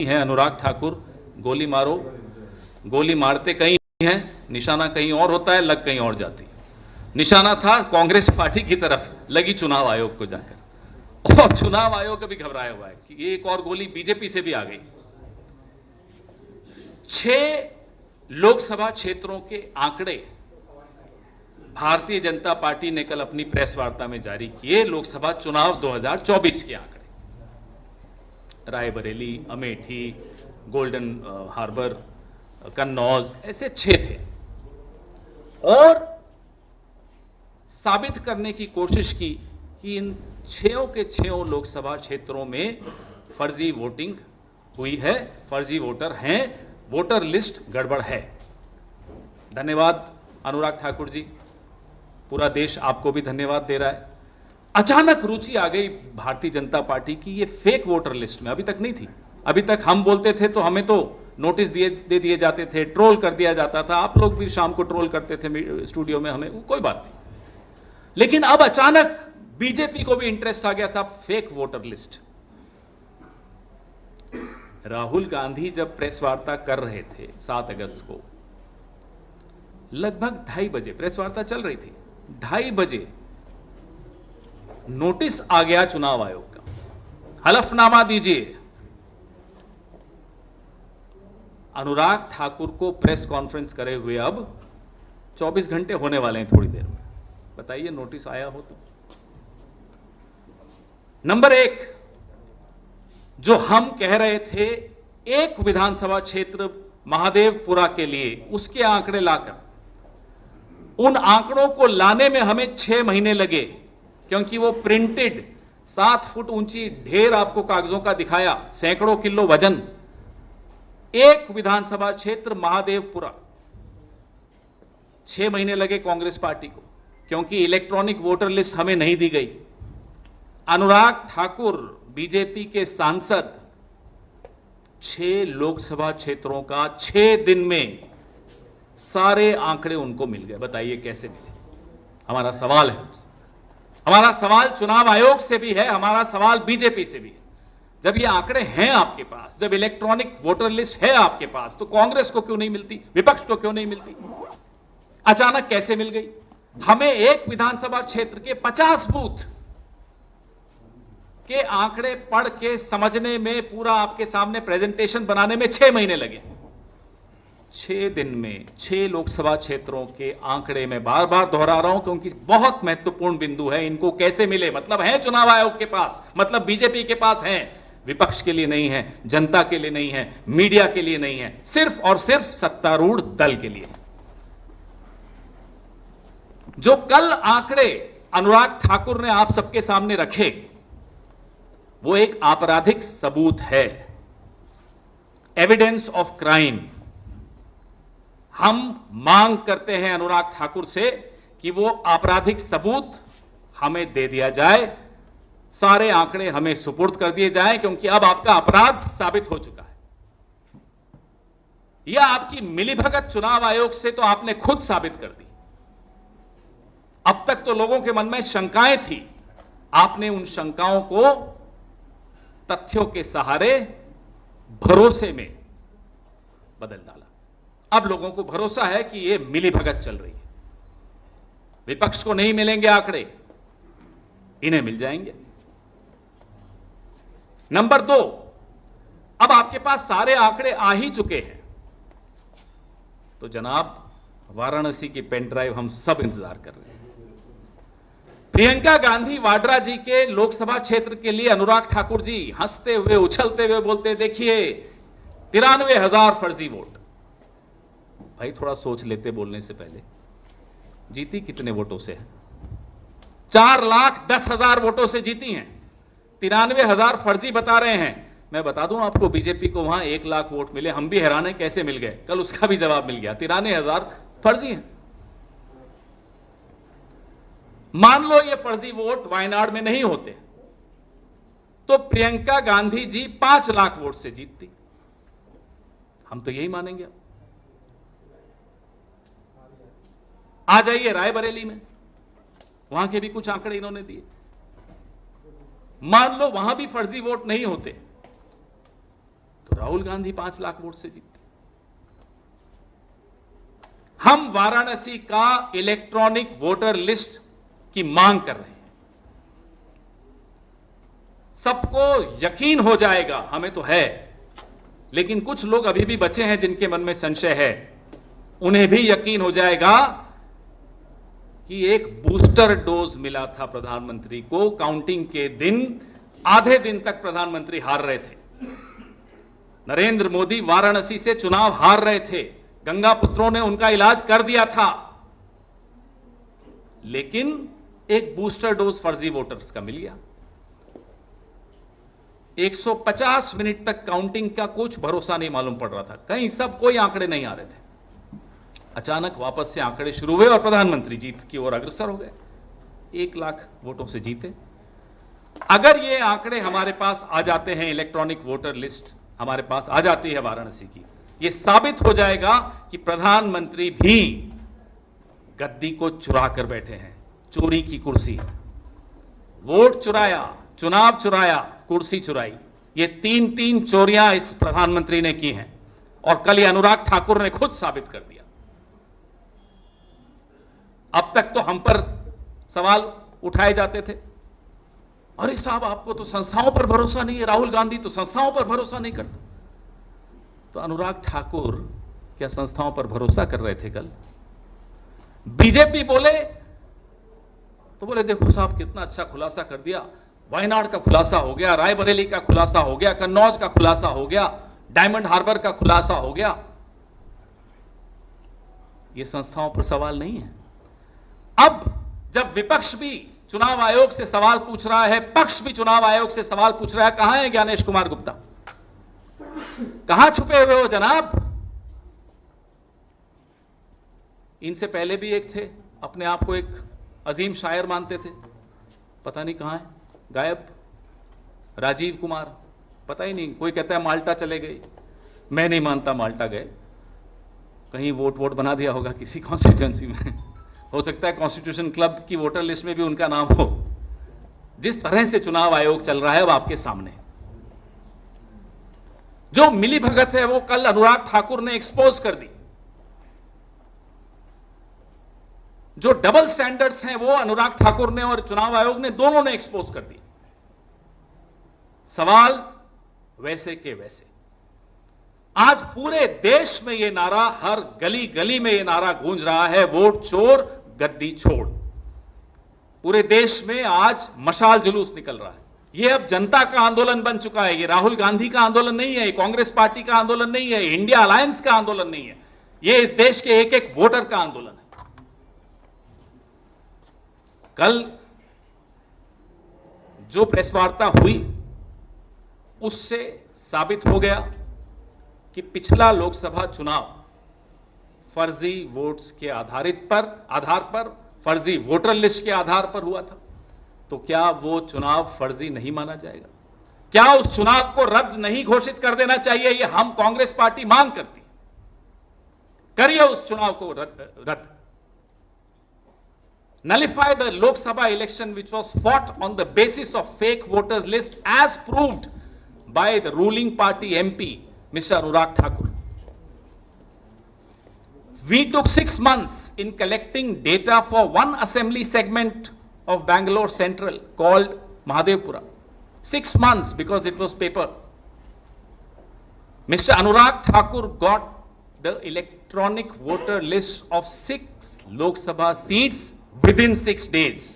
है अनुराग ठाकुर, गोली मारो, गोली मारते कहीं हैं, निशाना कहीं और होता है, लग कहीं और जाती है। निशाना था कांग्रेस पार्टी की तरफ, लगी चुनाव आयोग को जाकर, और चुनाव आयोग भी घबराया हुआ है कि एक और गोली बीजेपी से भी आ गई। 6 लोकसभा क्षेत्रों के आंकड़े भारतीय जनता पार्टी ने कल अपनी प्रेस वार्ता में जारी किए। लोकसभा चुनाव 2024 के आंकड़े, रायबरेली, अमेठी, गोल्डन हार्बर, कन्नौज, ऐसे 6 थे, और साबित करने की कोशिश की कि इन 6 के 6 लोकसभा क्षेत्रों में फर्जी वोटिंग हुई है, फर्जी वोटर हैं, वोटर लिस्ट गड़बड़ है। धन्यवाद अनुराग ठाकुर जी, पूरा देश आपको भी धन्यवाद दे रहा है। अचानक रुचि आ गई भारतीय जनता पार्टी की ये फेक वोटर लिस्ट में, अभी तक नहीं थी। अभी तक हम बोलते थे तो हमें तो नोटिस दे दिए जाते थे, ट्रोल कर दिया जाता था, आप लोग भी शाम को ट्रोल करते थे स्टूडियो में, हमें कोई बात नहीं। लेकिन अब अचानक बीजेपी को भी इंटरेस्ट आ गया, साहब fake voter list. Rahul Gandhi जब प्रेस वार्ता कर रहे थे 7 अगस्त को, लगभग 2:30 बजे प्रेस वार्ता चल रही थी, 2:30 बजे नोटिस आ गया चुनाव आयोग का, हलफनामा दीजिए। अनुराग ठाकुर को प्रेस कॉन्फ्रेंस करे हुए अब 24 घंटे होने वाले हैं थोड़ी देर में, बताइए नोटिस आया हो तो। नंबर 1, जो हम कह रहे थे एक विधानसभा क्षेत्र महादेवपुरा के लिए, उसके आंकड़े लाकर, उन आंकड़ों को लाने में हमें 6 महीने लगे, क्योंकि वो प्रिंटेड 7 फुट ऊंची ढेर आपको कागजों का दिखाया, सैकड़ों किलो वजन। एक विधानसभा क्षेत्र महादेवपुरा, 6 महीने लगे कांग्रेस पार्टी को, क्योंकि इलेक्ट्रॉनिक वोटर लिस्ट हमें नहीं दी गई। अनुराग ठाकुर बीजेपी के सांसद 6 लोकसभा क्षेत्रों का 6 दिन में सारे आंकड़े उनको मिल गए। बताइए कैसे मिले? हमारा सवाल है, हमारा सवाल चुनाव आयोग से भी है, हमारा सवाल बीजेपी से भी है। जब ये आंकड़े हैं आपके पास, जब इलेक्ट्रॉनिक वोटर लिस्ट है आपके पास, तो कांग्रेस को क्यों नहीं मिलती, विपक्ष को क्यों नहीं मिलती? अचानक कैसे मिल गई? हमें एक विधानसभा क्षेत्र के 50 बूथ के आंकड़े पढ़ के समझने में, पूरा आपके सामने प्रेजेंटेशन बनाने में 6 महीने लगे। 6 दिन में 6 लोकसभा क्षेत्रों के आंकड़े में बार बार दोहरा रहा हूं, क्योंकि बहुत महत्वपूर्ण बिंदु है। इनको कैसे मिले? मतलब है चुनाव आयोग के पास, मतलब बीजेपी के पास है, विपक्ष के लिए नहीं है, जनता के लिए नहीं है, मीडिया के लिए नहीं है, सिर्फ और सिर्फ सत्तारूढ़ दल के लिए। जो कल आंकड़े अनुराग ठाकुर ने आप सबके सामने रखे, वो एक आपराधिक सबूत है, एविडेंस ऑफ क्राइम। हम मांग करते हैं अनुराग ठाकुर से कि वो आपराधिक सबूत हमें दे दिया जाए, सारे आंकड़े हमें सुपुर्द कर दिए जाएं, क्योंकि अब आपका अपराध साबित हो चुका है। यह आपकी मिलीभगत चुनाव आयोग से तो आपने खुद साबित कर दी। अब तक तो लोगों के मन में शंकाएं थी, आपने उन शंकाओं को तथ्यों के सहारे भरोसे में बदल डाला। अब लोगों को भरोसा है कि यह मिलीभगत चल रही है। विपक्ष को नहीं मिलेंगे आंकड़े, इन्हें मिल जाएंगे। नंबर 2, अब आपके पास सारे आंकड़े आ ही चुके हैं, तो जनाब वाराणसी की पेन ड्राइव हम सब इंतजार कर रहे हैं। प्रियंका गांधी वाड्रा जी के लोकसभा क्षेत्र के लिए अनुराग ठाकुर जी हंसते हुए, उछलते हुए बोलते, देखिए 93,000 फर्जी वोट। भाई थोड़ा सोच लेते बोलने से पहले, जीती कितने वोटों से है? 4,10,000 वोटों से जीती हैं। 93,000 फर्जी बता रहे हैं। मैं बता दूं आपको, बीजेपी को वहां 1 लाख वोट मिले, हम भी हैरान है कैसे मिल गए, कल उसका भी जवाब मिल गया। 93,000 फर्जी हैं। मान लो ये फर्जी वोट वायनाड में नहीं होते, तो प्रियंका गांधी जी 5 लाख वोट से जीतती। हम तो यही मानेंगे। आ जाइए रायबरेली में, वहां के भी कुछ आंकड़े इन्होंने दिए। मान लो वहां भी फर्जी वोट नहीं होते, तो राहुल गांधी 5 लाख वोट से जीते। हम वाराणसी का इलेक्ट्रॉनिक वोटर लिस्ट की मांग कर रहे हैं। सबको यकीन हो जाएगा, हमें तो है, लेकिन कुछ लोग अभी भी बचे हैं जिनके मन में संशय है, उन्हें भी यकीन हो जाएगा कि एक बूस्टर डोज मिला था प्रधानमंत्री को। काउंटिंग के दिन आधे दिन तक प्रधानमंत्री हार रहे थे। नरेंद्र मोदी वाराणसी से चुनाव हार रहे थे, गंगा पुत्रों ने उनका इलाज कर दिया था, लेकिन एक बूस्टर डोज फर्जी वोटर्स का मिल गया। 150 मिनट तक काउंटिंग का कुछ भरोसा नहीं मालूम पड़ रहा था, कहीं सब कोई आंकड़े नहीं आ रहे थे। अचानक वापस से आंकड़े शुरू हुए और प्रधानमंत्री जीत की ओर अग्रसर हो गए। 1 लाख वोटों से जीते। अगर ये आंकड़े हमारे पास आ जाते हैं, इलेक्ट्रॉनिक वोटर लिस्ट हमारे पास आ जाती है वाराणसी की, ये साबित हो जाएगा कि प्रधानमंत्री भी गद्दी को चुरा कर बैठे हैं। चोरी की कुर्सी, वोट चुराया, चुनाव चुराया, कुर्सी चुराई, ये 3 चोरियां इस प्रधानमंत्री ने की हैं और कल ये अनुराग ठाकुर ने खुद साबित कर दिया। अब तक तो हम पर सवाल उठाए जाते थे, अरे साहब आपको तो संस्थाओं पर भरोसा नहीं है, राहुल गांधी तो संस्थाओं पर भरोसा नहीं करता। तो अनुराग ठाकुर क्या संस्थाओं पर भरोसा कर रहे थे कल? बीजेपी बोले तो बोले देखो साहब कितना अच्छा खुलासा कर दिया, वायनाड का खुलासा हो गया, रायबरेली का खुलासा हो गया, कन्नौज का खुलासा हो गया, डायमंड हार्बर का खुलासा हो गया। यह संस्थाओं पर सवाल नहीं है। अब जब विपक्ष भी चुनाव आयोग से सवाल पूछ रहा है, पक्ष भी चुनाव आयोग से सवाल पूछ रहा है, कहां है ज्ञानेश कुमार गुप्ता? कहां छुपे हुए हो जनाब? इनसे पहले भी एक थे, अपने आप को एक अजीम शायर मानते थे, पता नहीं कहां है, गायब। राजीव कुमार, पता ही नहीं, कोई कहता है माल्टा चले गए, मैं नहीं मानता माल्टा गए, कहीं वोट बना दिया होगा किसी कॉन्स्टिट्यूएंसी में, हो सकता है कॉन्स्टिट्यूशन क्लब की वोटर लिस्ट में भी उनका नाम हो। जिस तरह से चुनाव आयोग चल रहा है वो आपके सामने, जो मिली भगत है वो कल अनुराग ठाकुर ने एक्सपोज कर दी, जो डबल स्टैंडर्ड्स हैं वो अनुराग ठाकुर ने और चुनाव आयोग ने, दोनों ने एक्सपोज कर दिए। सवाल वैसे के वैसे। आज पूरे देश में यह नारा, हर गली गली में यह नारा गूंज रहा है, वोट चोर गद्दी छोड़। पूरे देश में आज मशाल जुलूस निकल रहा है। यह अब जनता का आंदोलन बन चुका है। यह राहुल गांधी का आंदोलन नहीं है, कांग्रेस पार्टी का आंदोलन नहीं है, इंडिया अलायंस का आंदोलन नहीं है, यह इस देश के एक एक वोटर का आंदोलन है। कल जो प्रेस वार्ता हुई उससे साबित हो गया कि पिछला लोकसभा चुनाव फर्जी वोट्स के आधार पर फर्जी वोटर लिस्ट के आधार पर हुआ था। तो क्या वो चुनाव फर्जी नहीं माना जाएगा? क्या उस चुनाव को रद्द नहीं घोषित कर देना चाहिए? ये हम कांग्रेस पार्टी मांग करती। करिए उस चुनाव को रद्द। Nullify the Lok Sabha election which was fought on the basis of fake voters list as proved by the ruling party MP, Mr. Anurag Thakur. We took 6 months in collecting data for one assembly segment of Bangalore Central called Mahadevpura. 6 months because it was paper. Mr. Anurag Thakur got the electronic voter list of 6 Lok Sabha seats within 6 days.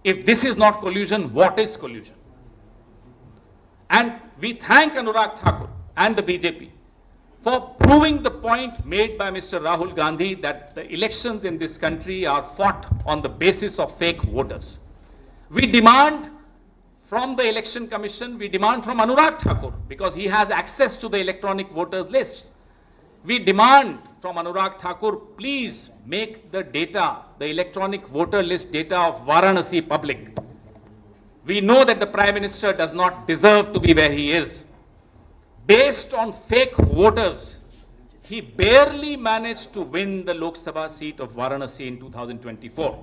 If this is not collusion, what is collusion? And we thank Anurag Thakur and the BJP for proving the point made by Mr. Rahul Gandhi that the elections in this country are fought on the basis of fake voters. We demand from the Election Commission, we demand from Anurag Thakur, because he has access to the electronic voters lists. We demand from Anurag Thakur, please make the data, the electronic voter list data of Varanasi public. We know that the Prime Minister does not deserve to be where he is. Based on fake voters, he barely managed to win the Lok Sabha seat of Varanasi in 2024.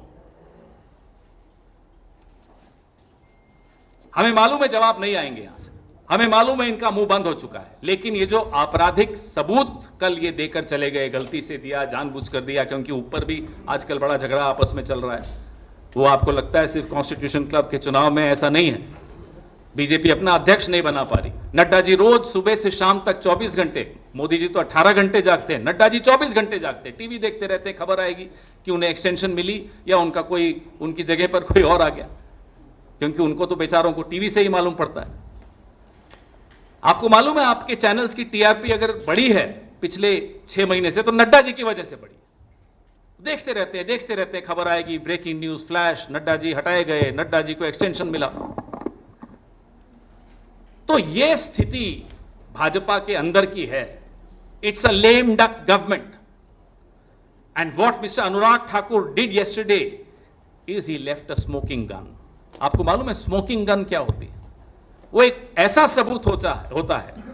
हमें मालूम है जवाब नहीं आएंगे यहां से, हमें मालूम है इनका मुंह बंद हो चुका है, लेकिन ये जो आपराधिक सबूत कल ये देकर चले गए, गलती से दिया, जानबूझकर दिया, क्योंकि ऊपर भी आजकल बड़ा झगड़ा आपस में चल रहा है। वो आपको लगता है सिर्फ कॉन्स्टिट्यूशन क्लब के चुनाव में, ऐसा नहीं है। बीजेपी अपना अध्यक्ष नहीं बना पा रही। नड्डा जी रोज सुबह से शाम तक 24 घंटे, मोदी जी तो 18 घंटे जागते हैं, नड्डा जी 24 घंटे जागते हैं, टीवी देखते रहते, खबर आएगी कि उन्हें एक्सटेंशन मिली या उनका कोई, उनकी जगह पर कोई और आ गया, क्योंकि उनको तो बेचारों को टीवी से ही मालूम पड़ता है। आपको मालूम है आपके चैनल्स की टीआरपी अगर बढ़ी है पिछले 6 महीने से, तो नड्डा जी की वजह से बढ़ी। देखते रहते हैं, खबर आएगी, breaking news, flash, Nadda ji हटाए गए, नड्डा जी को एक्सटेंशन मिला। तो यह स्थिति भाजपा के अंदर की है। It's a lame duck government, and what mister Anurag Thakur did yesterday is he left a smoking gun. आपको मालूम है स्मोकिंग गन क्या होती है? वो एक ऐसा सबूत होता है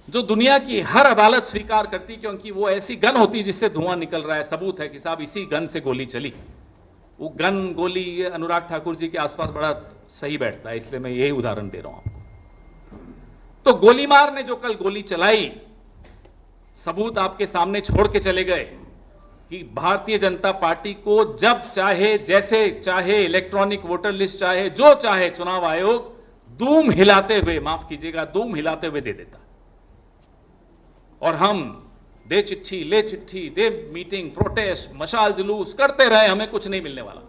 जो दुनिया की हर अदालत स्वीकार करती, क्योंकि वो ऐसी गन होती है जिससे धुआं निकल रहा है, सबूत है कि साहब इसी गन से गोली चली। वो गन, गोली, ये अनुराग ठाकुर जी के आसपास बड़ा सही बैठता है, इसलिए मैं यही उदाहरण दे रहा हूं आपको। तो गोलीमार ने जो कल गोली चलाई, सबूत आपके सामने छोड़ के चले गए कि भारतीय जनता पार्टी को जब चाहे, जैसे चाहे, इलेक्ट्रॉनिक वोटर लिस्ट चाहे, जो चाहे, चुनाव आयोग दूम हिलाते हुए, माफ कीजिएगा, दूम हिलाते हुए दे देता। और हम दे चिट्ठी, ले चिट्ठी, दे मीटिंग, प्रोटेस्ट, मशाल जुलूस करते रहे, हमें कुछ नहीं मिलने वाला।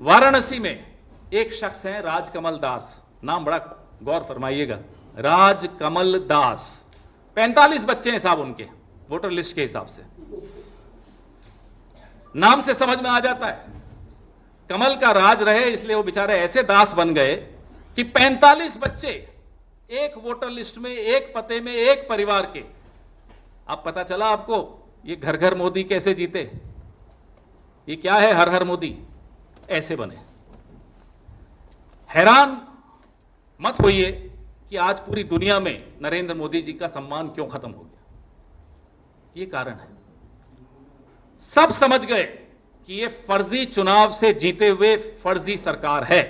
वाराणसी में एक शख्स है राजकमल दास, नाम बड़ा गौर फरमाइएगा, राजकमल दास। 45 बच्चे हैं साहब उनके वोटर लिस्ट के हिसाब से। नाम से समझ में आ जाता है कमल का राज रहे, इसलिए वो बेचारे ऐसे दास बन गए कि 45 बच्चे एक वोटर लिस्ट में, एक पते में, एक परिवार के। अब पता चला आपको ये घर घर मोदी कैसे जीते? ये क्या है हर हर मोदी? ऐसे बने। हैरान मत होइए कि आज पूरी दुनिया में नरेंद्र मोदी जी का सम्मान क्यों खत्म हो गया। ये कारण है, सब समझ गए कि ये फर्जी चुनाव से जीते हुए फर्जी सरकार है,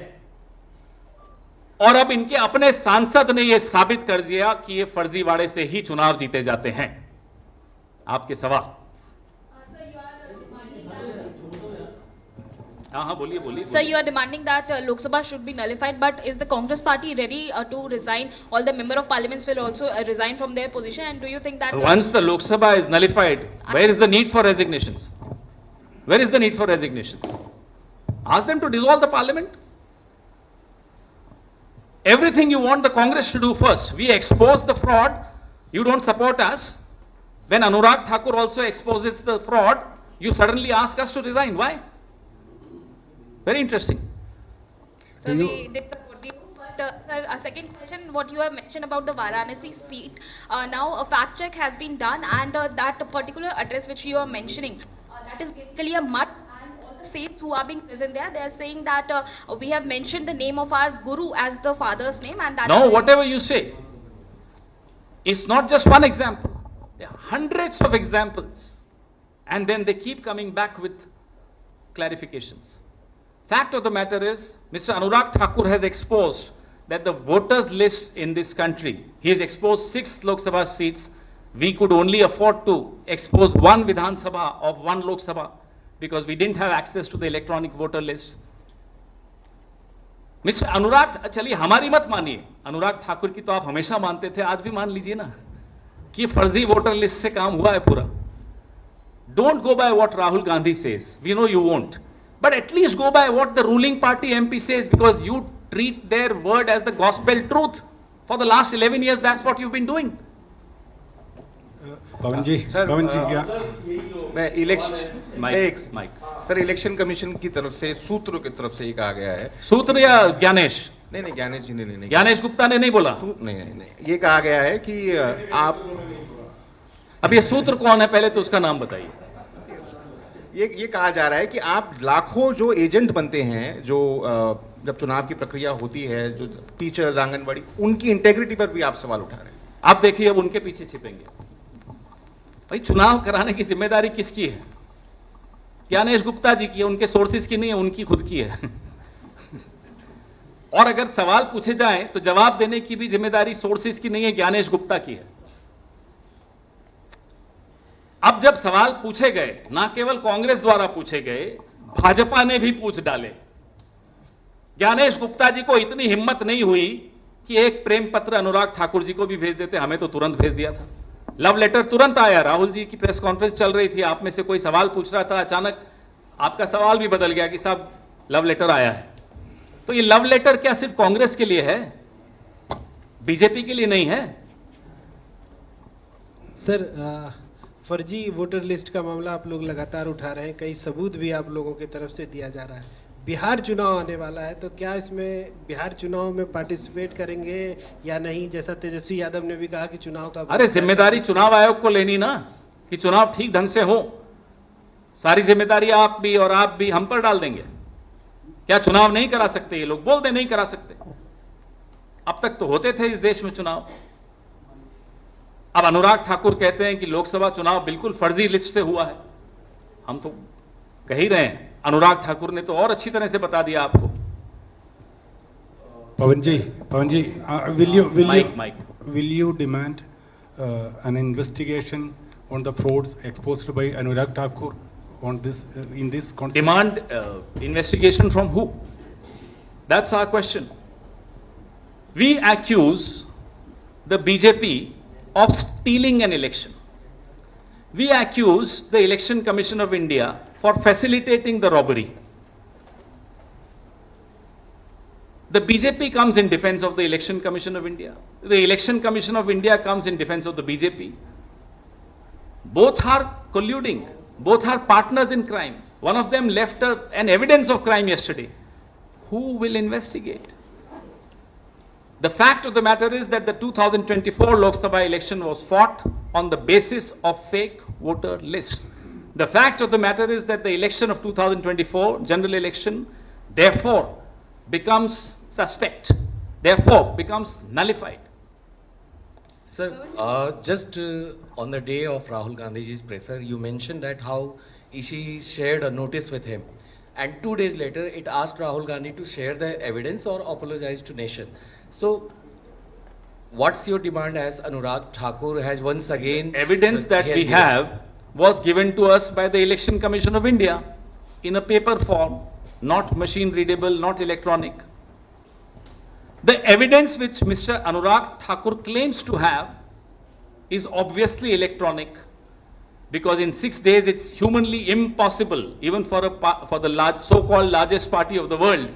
और अब इनके अपने सांसद ने यह साबित कर दिया कि ये फर्जीवाड़े से ही चुनाव जीते जाते हैं। आपके सवाल? हाँ, बोलिए बोलिए। Sir, you are demanding that Lok Sabha should be nullified, but is the Congress party ready to resign? All the member of parliaments will also resign from their position, and do you think that once the Lok Sabha is nullified, where is the need for resignations? Where is the need for resignations? Ask them to dissolve the parliament. Everything you want the Congress to do first. We expose the fraud, you don't support us. When Anurag Thakur also exposes the fraud, you suddenly ask us to resign. Why? Very interesting. Sir, we did support you, but sir, a second question, what you have mentioned about the Varanasi seat, now a fact check has been done, and that particular address which you are mentioning, that is basically a mud, and all the saints who are being present there, they are saying that we have mentioned the name of our Guru as the father's name, and that... No, whatever you say, it's not just one example. There are hundreds of examples, and then they keep coming back with clarifications. Fact of the matter is, Mr. Anurag Thakur has exposed that the voters list in this country, he has exposed 6 Lok Sabha seats. We could only afford to expose 1 Vidhan Sabha of 1 Lok Sabha because we didn't have access to the electronic voter list. Mr. Anurag, चलिए हमारी मत मानिए, अनुराग ठाकुर की तो आप हमेशा मानते थे, आज भी मान लीजिए ना कि फर्जी वोटर लिस्ट से काम हुआ है पूरा. Don't go by what Rahul Gandhi says. We know you won't. But at least go by what the ruling party MP says, because you treat their word as the gospel truth. For the last 11 years, that's what you've been doing. पवन जी क्या मैं election sir election commission की तरफ से सूत्रों की तरफ से ये कहा गया है. सूत्र या ज्ञानेश? नहीं, ज्ञानेश जी ने नहीं, ज्ञानेश गुप्ता ने नहीं बोला. नहीं, ये कहा गया है कि आप, अब ये सूत्र कौन है पहले तो उसका नाम बताइए. ये कहा जा रहा है कि आप लाखों जो एजेंट बनते हैं, जो जब चुनाव की प्रक्रिया होती है, जो टीचर्स, आंगनबाड़ी, उनकी इंटेग्रिटी पर भी आप सवाल उठा रहे हैं. आप देखिए अब उनके पीछे छिपेंगे. भाई चुनाव कराने की जिम्मेदारी किसकी है? ज्ञानेश गुप्ता जी की है, उनके सोर्सेज की नहीं है, उनकी खुद की है. और अगर सवाल पूछे जाएं तो जवाब देने की भी जिम्मेदारी सोर्सेज की नहीं है, ज्ञानेश गुप्ता की है। अब जब सवाल पूछे गए, ना केवल कांग्रेस द्वारा पूछे गए, भाजपा ने भी पूछ डाले। ज्ञानेश गुप्ता जी को इतनी हिम्मत नहीं हुई कि एक प्रेम पत्र अनुराग ठाकुर जी को भी भेज देते, हमें तो तुरंत भेज दिया था। लव लेटर तुरंत आया, राहुल जी की प्रेस कॉन्फ्रेंस चल रही थी, आप में से कोई सवाल पूछ रहा था, अचानक आपका सवाल भी बदल गया कि साहब लव लेटर आया है। तो ये लव लेटर क्या सिर्फ कांग्रेस के लिए है, बीजेपी के लिए नहीं है? सर, फर्जी वोटर लिस्ट का मामला आप लोग लगातार उठा रहे हैं, कई सबूत भी आप लोगों की तरफ से दिया जा रहा है। बिहार चुनाव आने वाला है, तो क्या इसमें बिहार चुनाव में पार्टिसिपेट करेंगे या नहीं? जैसा तेजस्वी यादव ने भी कहा कि चुनाव का, अरे जिम्मेदारी चुनाव आयोग को लेनी ना, कि चुनाव ठीक ढंग से हो। सारी जिम्मेदारी आप भी और आप भी हम पर डाल देंगे। क्या चुनाव नहीं करा सकते? ये लोग बोल दे नहीं करा सकते। अब तक तो होते थे इस देश में चुनाव। अब अनुराग ठाकुर कहते हैं कि लोकसभा चुनाव बिल्कुल फर्जी लिस्ट से हुआ है। हम तो कह ही रहे हैं, अनुराग ठाकुर ने तो और अच्छी तरह से बता दिया आपको। पवन जी, Mike. will you demand an investigation on the frauds exposed by Anurag Thakur on this in this context? Demand investigation from who? That's our question. We accuse the BJP of stealing an election. We accuse the Election Commission of India for facilitating the robbery. The BJP comes in defense of the Election Commission of India. The Election Commission of India comes in defense of the BJP. Both are colluding. Both are partners in crime. One of them left an evidence of crime yesterday. Who will investigate? The fact of the matter is that the 2024 Lok Sabha election was fought on the basis of fake voter lists. The fact of the matter is that the election of 2024 general election therefore becomes suspect, therefore becomes nullified. Sir, just on the day of Rahul Gandhi's presser, you mentioned that how she shared a notice with him, and 2 days later it asked Rahul Gandhi to share the evidence or apologize to nation. So, what's your demand as Anurag Thakur has once again... Evidence that we have was given to us by the Election Commission of India in a paper form, not machine readable, not electronic. The evidence which Mr. Anurag Thakur claims to have is obviously electronic, because in 6 days it's humanly impossible, even for the so-called largest party of the world,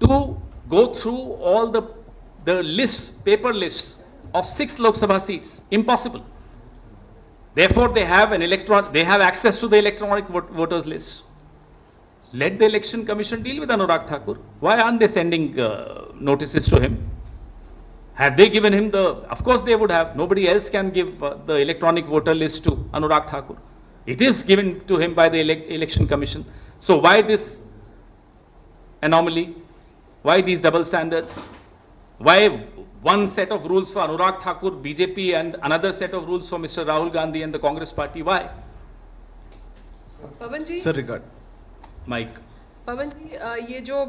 to go through all the lists, paper lists of 6 Lok Sabha seats. Impossible. Therefore, they have access to the electronic voters list. Let the Election Commission deal with Anurag Thakur. Why aren't they sending notices to him? Have they given him of course they would have. Nobody else can give the electronic voter list to Anurag Thakur. It is given to him by the Election Commission. So why this anomaly? Why these double standards? Why one set of rules for Anurag Thakur, BJP, and another set of rules for Mr. Rahul Gandhi and the Congress party? Why? Pawan ji, sir regard Mike. Pawan ji, ये जो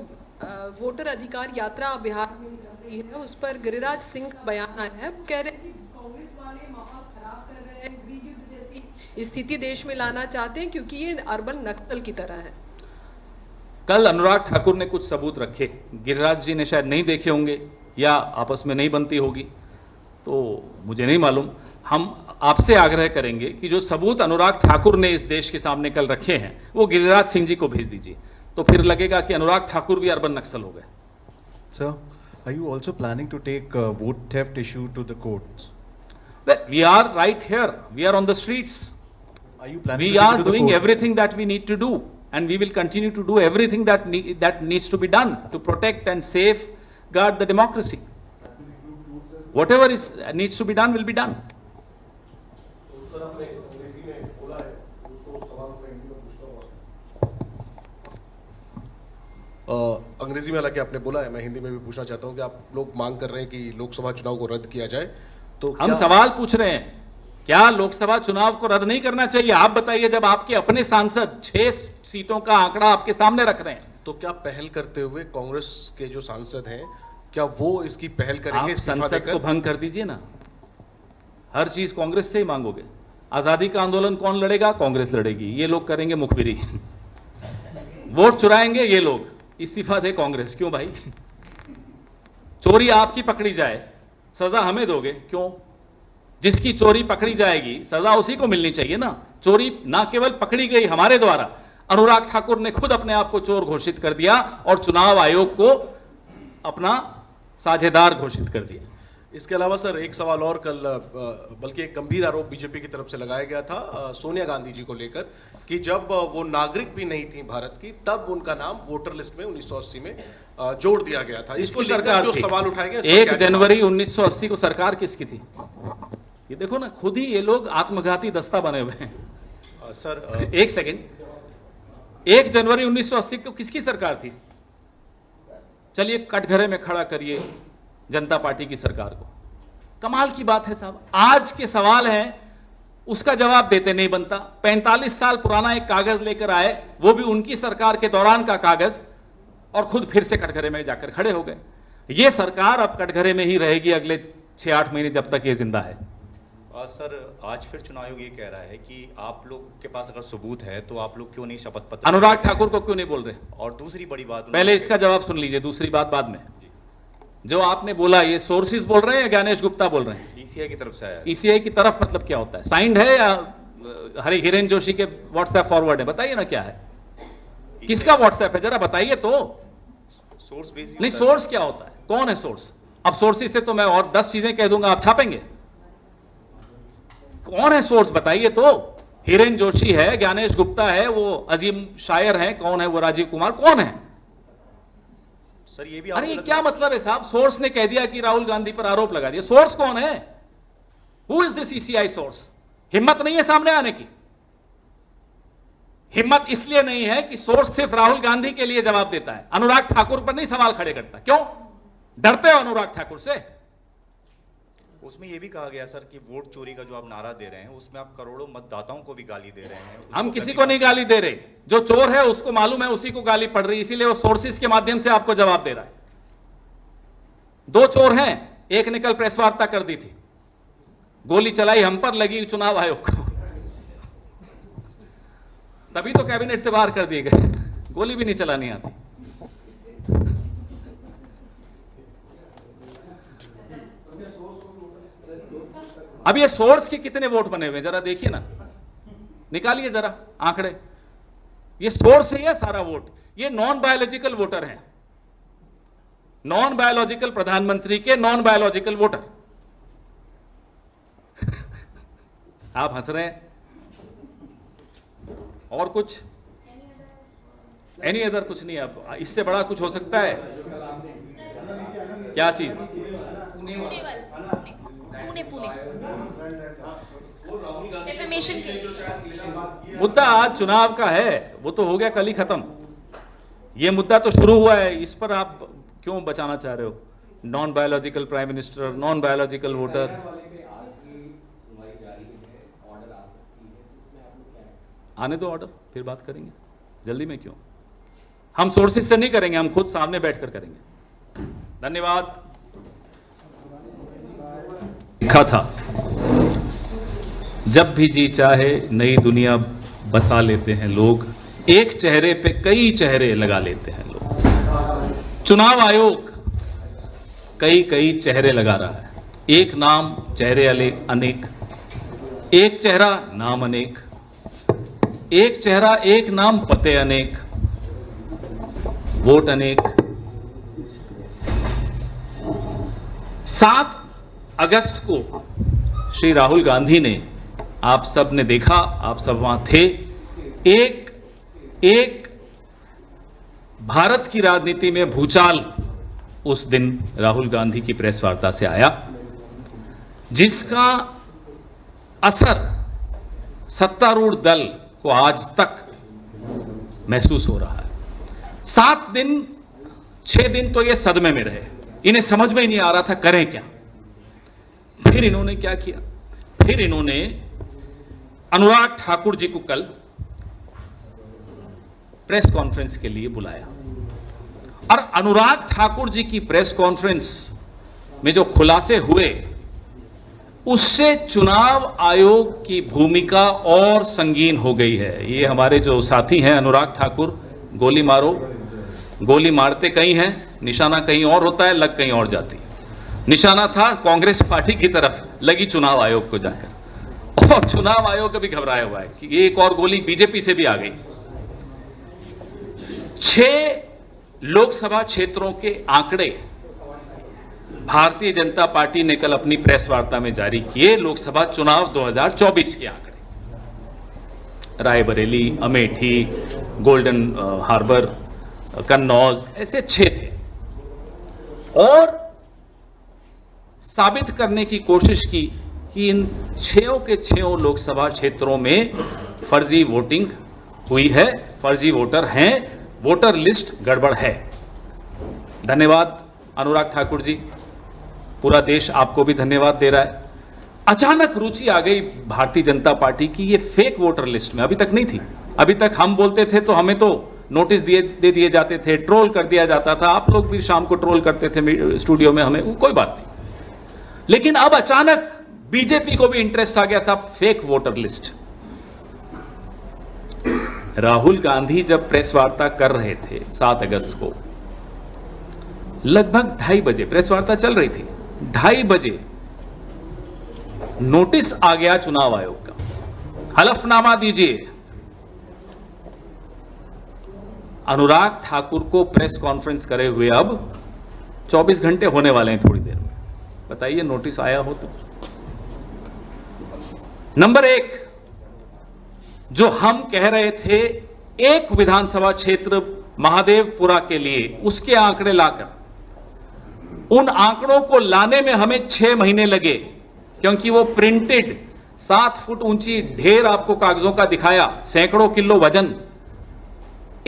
voter अधिकार यात्रा बिहार में चल रही है, उस पर गिरिराज सिंह का बयान आया है। वो कह रहे हैं कि कांग्रेस वाले माहौल खराब कर रहे हैं, गृहयुद्ध जैसी स्थिति देश में लाना चाहते हैं, क्योंकि ये अर्बन नक्सल की तरह है। कल अनुराग ठाकुर ने कुछ सबूत रखे, गिरिराज जी ने शायद नहीं देखे होंगे या आपस में नहीं बनती होगी, तो मुझे नहीं मालूम। हम आपसे आग्रह करेंगे कि जो सबूत अनुराग ठाकुर ने इस देश के सामने कल रखे हैं वो गिरिराज सिंह जी को भेज दीजिए, तो फिर लगेगा कि अनुराग ठाकुर भी अर्बन नक्सल हो गए। Sir, are you also planning to take vote theft issue to the courts? Well, we are right here. We are on the streets. Are you planning We to take are it to the doing court? everything that we need to do, and we will continue to do everything that needs to be done to protect and safeguard the democracy. Whatever needs to be done will be done. अंग्रेजी में हालांकि आपने बोला है, मैं हिंदी में भी पूछना चाहता हूं कि आप लोग मांग कर रहे हैं कि लोकसभा चुनाव को रद्द किया जाए, तो हम सवाल पूछ रहे हैं, क्या लोकसभा चुनाव को रद्द नहीं करना चाहिए? आप बताइए, जब आपके अपने सांसद 6 सीटों का आंकड़ा आपके सामने रख रहे हैं, तो क्या पहल करते हुए कांग्रेस के जो सांसद हैं, क्या वो इसकी पहल आप करेंगे? इस्तीफा संसद देकर? को भंग कर दीजिए ना, हर चीज कांग्रेस से ही मांगोगे। आजादी का आंदोलन कौन लड़ेगा? कांग्रेस लड़ेगी। ये लोग करेंगे मुखबिरी, वोट चुराएंगे ये लोग, इस्तीफा दे कांग्रेस। क्यों भाई? चोरी आपकी पकड़ी जाए, सजा हमें दोगे क्यों? जिसकी चोरी पकड़ी जाएगी सजा उसी को मिलनी चाहिए ना। चोरी ना केवल पकड़ी गई हमारे द्वारा, अनुराग ठाकुर ने खुद अपने आप को चोर घोषित कर दिया और चुनाव आयोग को अपना साझेदार घोषित कर दिया। इसके अलावा सर एक सवाल और, कल बल्कि एक गंभीर आरोप बीजेपी की तरफ से लगाया गया था सोनिया गांधी जी को लेकर कि जब वो नागरिक भी नहीं थी भारत की, तब उनका नाम वोटर लिस्ट में 1980 में जोड़ दिया गया था। इसको लेकर जो सवाल उठाए गए, 1 जनवरी 1980 को सरकार किसकी थी? ये देखो ना, खुद ही ये लोग आत्मघाती दस्ता बने हुए हैं। सर एक सेकेंड, 1 जनवरी 1980 को किसकी सरकार थी? चलिए कटघरे में खड़ा करिए जनता पार्टी की सरकार को। कमाल की बात है साहब, आज के सवाल हैं उसका जवाब देते नहीं बनता। 45 साल पुराना एक कागज लेकर आए, वो भी उनकी सरकार के दौरान का कागज, और खुद फिर से कटघरे में जाकर खड़े हो गए। ये सरकार अब कटघरे में ही रहेगी अगले 6-8 महीने, जब तक ये जिंदा है। सर आज फिर चुनाव आयोग ये कह रहा है कि आप लोग के पास अगर सबूत है तो आप लोग क्यों नहीं शपथ पत्र? अनुराग ठाकुर को क्यों नहीं बोल रहे? और दूसरी बड़ी बात, पहले इसका जवाब सुन लीजिए, दूसरी बात बाद में। जो आपने बोला, ये सोर्सेज बोल रहे हैं या ज्ञानेश गुप्ता बोल रहे हैं? ईसीआई की तरफ से आया। ईसीआई की तरफ मतलब क्या होता है? साइंड है या हिरेन जोशी के व्हाट्सएप फॉरवर्ड है? बताइए ना क्या है, किसका व्हाट्सएप है, जरा बताइए तो। सोर्स बेसिक नहीं, सोर्स क्या होता है? कौन है सोर्स? अब सोर्सेज से तो मैं और 10 चीजें कह दूंगा, आप छापेंगे। कौन है सोर्स बताइए तो। हिरेन जोशी है, ज्ञानेश गुप्ता है, वो अजीम शायर है, कौन है वो राजीव कुमार, कौन है? सर ये भी अरे ये क्या मतलब है साहब? सोर्स ने कह दिया कि राहुल गांधी पर आरोप लगा दिया। सोर्स कौन है? Who is this ECI source? हिम्मत नहीं है सामने आने की। हिम्मत इसलिए नहीं है कि सोर्स सिर्फ राहुल गांधी के लिए जवाब देता है, अनुराग ठाकुर पर नहीं सवाल खड़े करता। क्यों डरते हो अनुराग ठाकुर से? उसमें यह भी कहा गया सर कि वोट चोरी का जो आप नारा दे रहे हैं उसमें आप करोड़ों मतदाताओं को भी गाली दे रहे हैं। हम किसी को नहीं गाली दे रहे, जो चोर है उसको मालूम है उसी को गाली पड़ रही, इसीलिए वो सोर्सेज के माध्यम से आपको जवाब दे रहा है। 2 चोर हैं, एक ने कल प्रेस वार्ता कर दी थी, गोली चलाई हम पर, लगी चुनाव आयोग को, तभी तो कैबिनेट से बाहर कर दिए गए। गोली भी नहीं चलानी आती। अब ये सोर्स के कितने वोट बने हुए जरा देखिए ना, निकालिए जरा आंकड़े। ये सोर्स है या सारा वोट? ये नॉन बायोलॉजिकल वोटर हैं, नॉन बायोलॉजिकल प्रधानमंत्री के नॉन बायोलॉजिकल वोटर। आप हंस रहे हैं, और कुछ? एनी अदर कुछ नहीं। आप इससे बड़ा कुछ हो सकता है क्या चीज? Pune defamation case. मुद्दा आज चुनाव का है, वो तो हो गया कल ही खत्म। ये मुद्दा तो शुरू हुआ है, इस पर आप क्यों बचाना चाह रहे हो? Non biological prime minister, non biological voter. आने दो ऑर्डर, फिर बात करेंगे। जल्दी में क्यों? हम सोर्सेज से नहीं करेंगे, हम खुद सामने बैठकर करेंगे। धन्यवाद। लिखा था, जब भी जी चाहे नई दुनिया बसा लेते हैं लोग, एक चेहरे पे कई चेहरे लगा लेते हैं लोग। चुनाव आयोग कई कई चेहरे लगा रहा है, एक नाम चेहरे अनेक, एक चेहरा नाम अनेक, एक चेहरा एक नाम पते अनेक, वोट अनेक। 7 अगस्त को श्री राहुल गांधी ने, आप सब ने देखा, आप सब वहां थे, एक भारत की राजनीति में भूचाल उस दिन राहुल गांधी की प्रेस वार्ता से आया, जिसका असर सत्तारूढ़ दल को आज तक महसूस हो रहा है। 7 दिन 6 दिन तो ये सदमे में रहे, इन्हें समझ में ही नहीं आ रहा था करें क्या। फिर इन्होंने क्या किया? फिर इन्होंने अनुराग ठाकुर जी को कल प्रेस कॉन्फ्रेंस के लिए बुलाया और अनुराग ठाकुर जी की प्रेस कॉन्फ्रेंस में जो खुलासे हुए उससे चुनाव आयोग की भूमिका और संगीन हो गई है। ये हमारे जो साथी हैं अनुराग ठाकुर, गोली मारो, गोली मारते कहीं हैं, निशाना कहीं और होता है, लग कहीं और जाती है। निशाना था कांग्रेस पार्टी की तरफ, लगी चुनाव आयोग को जाकर, और चुनाव आयोग भी घबराया हुआ है कि एक और गोली बीजेपी से भी आ गई। 6 लोकसभा क्षेत्रों के आंकड़े भारतीय जनता पार्टी ने कल अपनी प्रेस वार्ता में जारी किए। लोकसभा चुनाव 2024 के आंकड़े, रायबरेली, अमेठी, गोल्डन हार्बर, कन्नौज, ऐसे 6 थे, और साबित करने की कोशिश की कि इन 6 के 6 लोकसभा क्षेत्रों में फर्जी वोटिंग हुई है, फर्जी वोटर हैं, वोटर लिस्ट गड़बड़ है। धन्यवाद अनुराग ठाकुर जी, पूरा देश आपको भी धन्यवाद दे रहा है। अचानक रुचि आ गई भारतीय जनता पार्टी की ये फेक वोटर लिस्ट में, अभी तक नहीं थी। अभी तक हम बोलते थे तो हमें तो नोटिस दे दिए जाते थे, ट्रोल कर दिया जाता था, आप लोग भी शाम को ट्रोल करते थे स्टूडियो में, हमें कोई बात नहीं। लेकिन अब अचानक बीजेपी को भी इंटरेस्ट आ गया था fake voter list. Rahul Gandhi जब प्रेस वार्ता कर रहे थे 7 अगस्त को, लगभग 2:30 बजे प्रेस वार्ता चल रही थी, 2:30 बजे नोटिस आ गया चुनाव आयोग का, हलफनामा दीजिए। अनुराग ठाकुर को प्रेस कॉन्फ्रेंस करे हुए अब 24 घंटे होने वाले हैं थोड़ी देर में। बताइए नोटिस आया हो तो। नंबर 1, जो हम कह रहे थे एक विधानसभा क्षेत्र महादेवपुरा के लिए, उसके आंकड़े लाकर, उन आंकड़ों को लाने में हमें 6 महीने लगे, क्योंकि वो प्रिंटेड 7 फुट ऊंची ढेर आपको कागजों का दिखाया, सैकड़ों किलो वजन।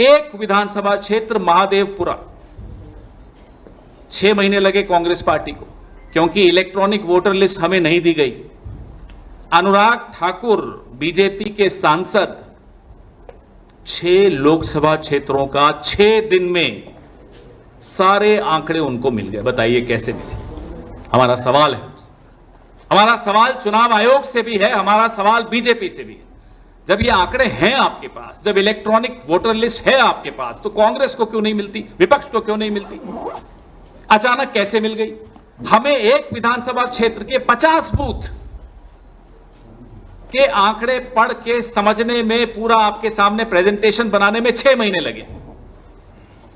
एक विधानसभा क्षेत्र महादेवपुरा, 6 महीने लगे कांग्रेस पार्टी को, क्योंकि इलेक्ट्रॉनिक वोटर लिस्ट हमें नहीं दी गई। अनुराग ठाकुर बीजेपी के सांसद 6 लोकसभा क्षेत्रों का 6 दिन में सारे आंकड़े उनको मिल गए। बताइए कैसे मिले? हमारा सवाल है, हमारा सवाल चुनाव आयोग से भी है, हमारा सवाल बीजेपी से भी है। जब ये आंकड़े हैं आपके पास, जब इलेक्ट्रॉनिक वोटर लिस्ट है आपके पास, तो कांग्रेस को क्यों नहीं मिलती, विपक्ष को क्यों नहीं मिलती? अचानक कैसे मिल गई? हमें एक विधानसभा क्षेत्र के 50 बूथ के आंकड़े पढ़ के समझने में, पूरा आपके सामने प्रेजेंटेशन बनाने में 6 महीने लगे।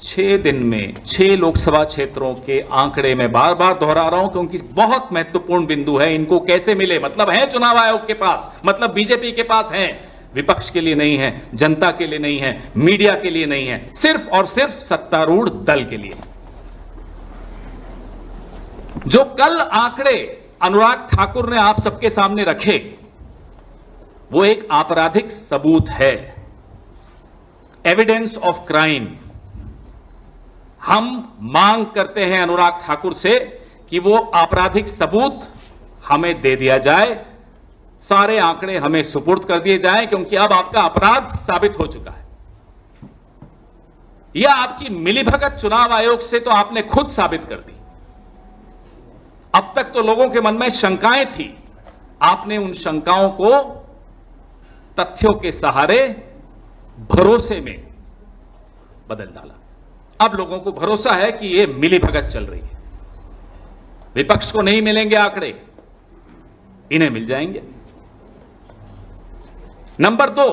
6 दिन में 6 लोकसभा क्षेत्रों के आंकड़े में बार बार दोहरा रहा हूं क्योंकि बहुत महत्वपूर्ण बिंदु है। इनको कैसे मिले? मतलब है चुनाव आयोग के पास, मतलब बीजेपी के पास है, विपक्ष के लिए नहीं है, जनता के लिए नहीं है, मीडिया के लिए नहीं है, सिर्फ और सिर्फ सत्तारूढ़ दल के लिए। जो कल आंकड़े अनुराग ठाकुर ने आप सबके सामने रखे, वो एक आपराधिक सबूत है, एविडेंस ऑफ क्राइम। हम मांग करते हैं अनुराग ठाकुर से कि वो आपराधिक सबूत हमें दे दिया जाए, सारे आंकड़े हमें सुपुर्द कर दिए जाएं, क्योंकि अब आपका अपराध साबित हो चुका है। यह आपकी मिलीभगत चुनाव आयोग से तो आपने खुद साबित कर दी। अब तक तो लोगों के मन में शंकाएं थी, आपने उन शंकाओं को तथ्यों के सहारे भरोसे में बदल डाला। अब लोगों को भरोसा है कि यह मिलीभगत चल रही है, विपक्ष को नहीं मिलेंगे आंकड़े, इन्हें मिल जाएंगे। नंबर 2,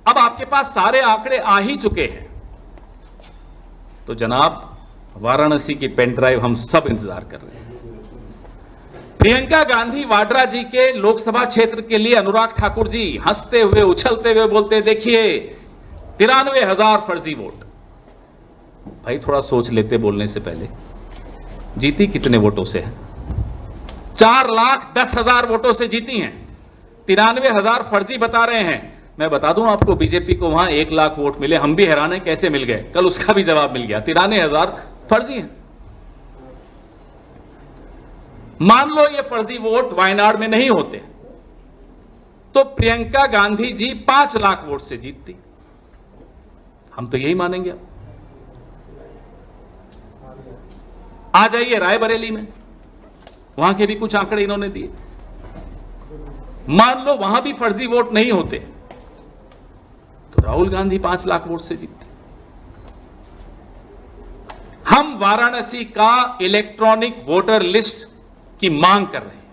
अब आपके पास सारे आंकड़े आ ही चुके हैं, तो जनाब वाराणसी की पेन ड्राइव हम सब इंतजार कर रहे हैं। प्रियंका गांधी वाड्रा जी के लोकसभा क्षेत्र के लिए अनुराग ठाकुर जी हंसते हुए, उछलते हुए बोलते, देखिए 93,000 फर्जी वोट। भाई थोड़ा सोच लेते बोलने से पहले, जीती कितने वोटों से है? 4,10,000 वोटों से जीती हैं। 93,000 फर्जी बता रहे हैं। मैं बता दूं आपको, बीजेपी को वहां 1 लाख वोट मिले, हम भी हैरान हैं कैसे मिल गए। कल उसका भी जवाब मिल गया, 93,000 फर्जी हैं। मान लो ये फर्जी वोट वायनाड में नहीं होते तो प्रियंका गांधी जी 5 लाख वोट से जीतती। हम तो यही मानेंगे। आ जाइए रायबरेली में, वहां के भी कुछ आंकड़े इन्होंने दिए। मान लो वहां भी फर्जी वोट नहीं होते तो राहुल गांधी 5 लाख वोट से जीतते। हम वाराणसी का इलेक्ट्रॉनिक वोटर लिस्ट की मांग कर रहे हैं।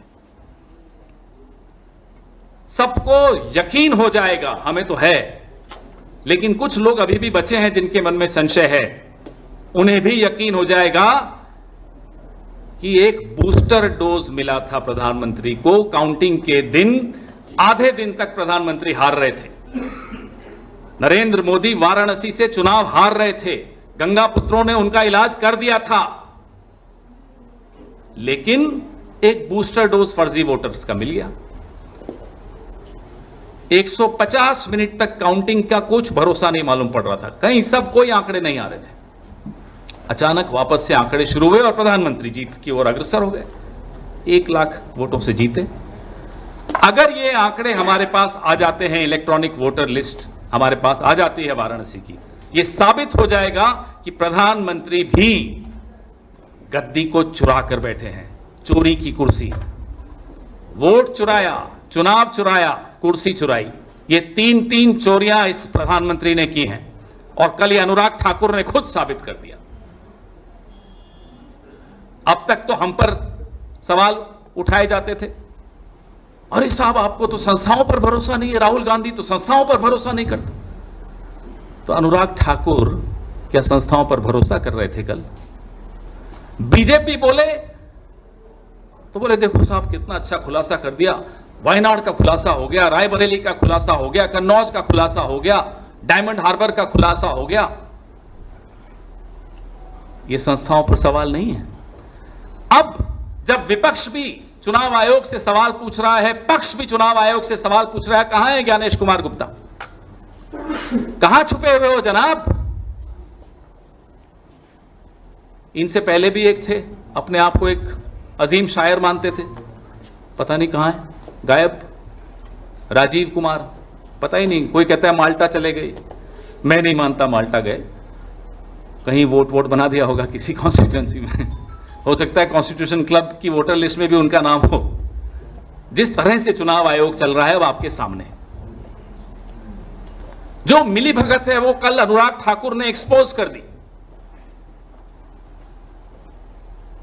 सबको यकीन हो जाएगा, हमें तो है, लेकिन कुछ लोग अभी भी बचे हैं जिनके मन में संशय है, उन्हें भी यकीन हो जाएगा कि एक बूस्टर डोज मिला था प्रधानमंत्री को। काउंटिंग के दिन आधे दिन तक प्रधानमंत्री हार रहे थे। नरेंद्र मोदी वाराणसी से चुनाव हार रहे थे, गंगा पुत्रों ने उनका इलाज कर दिया था, लेकिन एक बूस्टर डोज फर्जी वोटर्स का मिल गया। 150 मिनट तक काउंटिंग का कुछ भरोसा नहीं मालूम पड़ रहा था, कहीं सब कोई आंकड़े नहीं आ रहे थे। अचानक वापस से आंकड़े शुरू हुए और प्रधानमंत्री जीत की ओर अग्रसर हो गए। 1 लाख वोटों से जीते। अगर ये आंकड़े हमारे पास आ जाते हैं, इलेक्ट्रॉनिक वोटर लिस्ट हमारे पास आ जाती है वाराणसी की, ये साबित हो जाएगा कि प्रधानमंत्री भी गद्दी को चुरा कर बैठे हैं। चोरी की कुर्सी, वोट चुराया, चुनाव चुराया, कुर्सी चुराई, ये 3 चोरियां इस प्रधानमंत्री ने की हैं और कल ये अनुराग ठाकुर ने खुद साबित कर दिया। अब तक तो हम पर सवाल उठाए जाते थे, अरे साहब आपको तो संस्थाओं पर भरोसा नहीं है, राहुल गांधी तो संस्थाओं पर भरोसा नहीं करते। तो अनुराग ठाकुर क्या संस्थाओं पर भरोसा कर रहे थे कल? बीजेपी बोले तो बोले देखो साहब कितना अच्छा खुलासा कर दिया, वायनाड का खुलासा हो गया, रायबरेली का खुलासा हो गया, कन्नौज का खुलासा हो गया, डायमंड हार्बर का खुलासा हो गया। यह संस्थाओं पर सवाल नहीं है। अब जब विपक्ष भी चुनाव आयोग से सवाल पूछ रहा है, पक्ष भी चुनाव आयोग से सवाल पूछ रहा है, कहां है ज्ञानेश कुमार गुप्ता? कहां छुपे हुए हो जनाब? इनसे पहले भी एक थे, अपने आप को एक अजीम शायर मानते थे, पता नहीं कहां है, गायब। राजीव कुमार, पता ही नहीं, कोई कहता है माल्टा चले गए, मैं नहीं मानता माल्टा गए, कहीं वोट बना दिया होगा किसी कॉन्स्टिट्यूएंसी में, हो सकता है कॉन्स्टिट्यूशन क्लब की वोटर लिस्ट में भी उनका नाम हो। जिस तरह से चुनाव आयोग चल रहा है वो आपके सामने, जो मिली भगत है वो कल अनुराग ठाकुर ने एक्सपोज कर दी।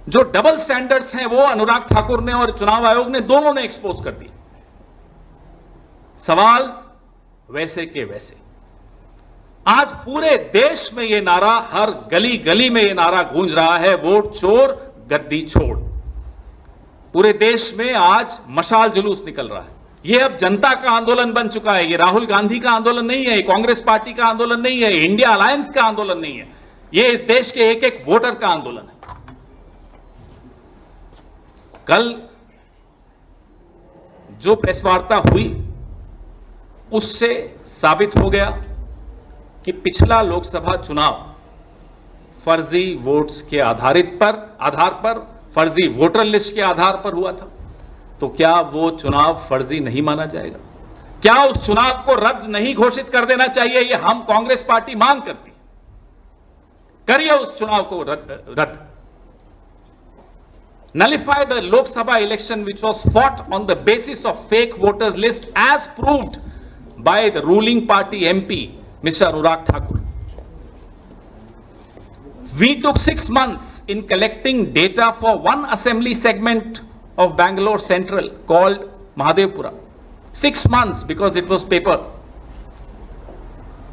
जो डबल स्टैंडर्ड्स हैं वो अनुराग ठाकुर ने और चुनाव आयोग ने, दोनों ने एक्सपोज कर दी। सवाल वैसे के वैसे। आज पूरे देश में यह नारा, हर गली गली में यह नारा गूंज रहा है, वोट चोर गद्दी छोड़। पूरे देश में आज मशाल जुलूस निकल रहा है। यह अब जनता का आंदोलन बन चुका है। यह राहुल गांधी का आंदोलन नहीं है, कांग्रेस पार्टी का आंदोलन नहीं है, इंडिया अलायंस का आंदोलन नहीं है, यह इस देश के एक एक वोटर का आंदोलन है। कल जो प्रेस वार्ता हुई उससे साबित हो गया कि पिछला लोकसभा चुनाव फर्जी वोट्स के आधार पर फर्जी वोटर लिस्ट के आधार पर हुआ था। तो क्या वो चुनाव फर्जी नहीं माना जाएगा? क्या उस चुनाव को रद्द नहीं घोषित कर देना चाहिए? ये हम कांग्रेस पार्टी मांग करती है। करिए उस चुनाव को रद्द। Nullify the Lok Sabha election which was fought on the basis of fake voters list as proved by the ruling party MP, Mr. Anurag Thakur. We took 6 months in collecting data for one assembly segment of Bangalore Central called Mahadevpura. 6 months because it was paper.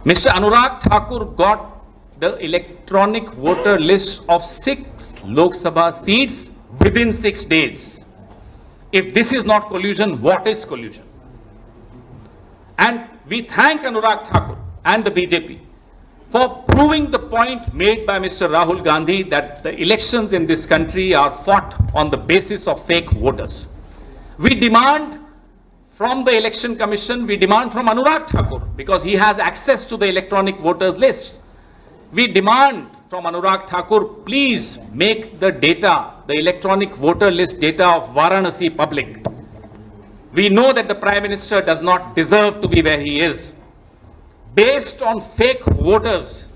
Mr. Anurag Thakur got the electronic voter list of 6 Lok Sabha seats within 6 days. If this is not collusion, what is collusion? And we thank Anurag Thakur and the BJP for proving the point made by Mr. Rahul Gandhi that the elections in this country are fought on the basis of fake voters. We demand from the Election Commission, we demand from Anurag Thakur, because he has access to the electronic voters lists. We demand from Anurag Thakur, please make the data, the electronic voter list data of Varanasi public. We know that the Prime Minister does not deserve to be where he is. based on fake voters,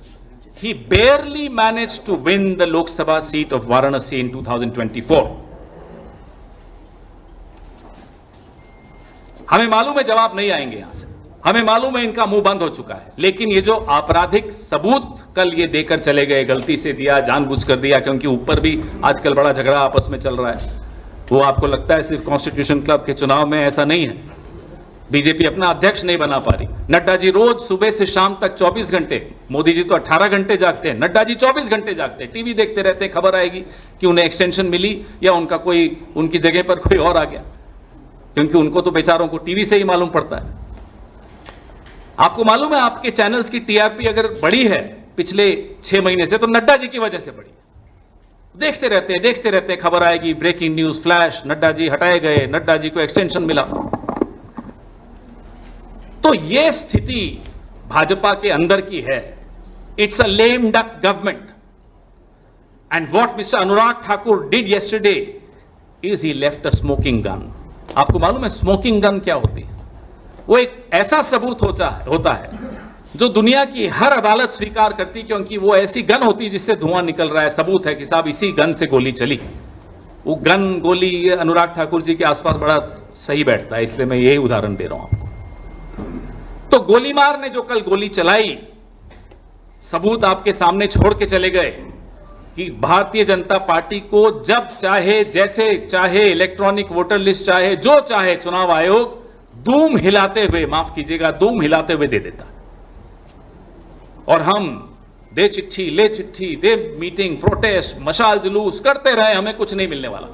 he barely managed to win the Lok Sabha seat of Varanasi in 2024. हमें मालूम है जवाब नहीं आएंगे यहां से, हमें मालूम है इनका मुंह बंद हो चुका है, लेकिन ये जो आपराधिक सबूत कल ये देकर चले गए, गलती से दिया, जानबूझकर दिया, क्योंकि ऊपर भी आजकल बड़ा झगड़ा आपस में चल रहा है। वो आपको लगता है सिर्फ कॉन्स्टिट्यूशन क्लब के चुनाव में, ऐसा नहीं है। बीजेपी अपना अध्यक्ष नहीं बना पा रही। नड्डा जी रोज सुबह से शाम तक 24 घंटे, मोदी जी तो 18 घंटे जागते हैं, नड्डा जी 24 घंटे जागते हैं, टीवी देखते रहते हैं, खबर आएगी कि उन्हें एक्सटेंशन मिली या उनका कोई, उनकी जगह पर कोई और आ गया, क्योंकि उनको तो बेचारों को टीवी से ही मालूम पड़ता है। आपको मालूम है आपके चैनल्स की टीआरपी अगर बढ़ी है पिछले 6 महीने से, तो नड्डा जी की वजह से बढ़ी। देखते रहते हैं, खबर आएगी, breaking news, flash, Nadda ji हटाए गए, नड्डा जी को एक्सटेंशन मिला। तो यह स्थिति भाजपा के अंदर की है। It's a lame duck government, and what mister Anurag Thakur did yesterday is he left a smoking gun. आपको मालूम है स्मोकिंग गन क्या होती है? वो एक ऐसा सबूत होता है जो दुनिया की हर अदालत स्वीकार करती, क्योंकि वो ऐसी गन होती है जिससे धुआं निकल रहा है, सबूत है कि साहब इसी गन से गोली चली। वो गन, गोली अनुराग ठाकुर जी के आसपास बड़ा सही बैठता है, इसलिए मैं यही उदाहरण दे रहा हूं आपको। तो गोलीमार ने जो कल गोली चलाई, सबूत आपके सामने छोड़ के चले गए कि भारतीय जनता पार्टी को जब चाहे, जैसे चाहे, इलेक्ट्रॉनिक वोटर लिस्ट चाहे, जो चाहे, चुनाव आयोग दूम हिलाते हुए, माफ कीजिएगा, दूम हिलाते हुए दे देता। और हम दे चिट्ठी, ले चिट्ठी, दे मीटिंग, प्रोटेस्ट, मशाल जुलूस करते रहे, हमें कुछ नहीं मिलने वाला।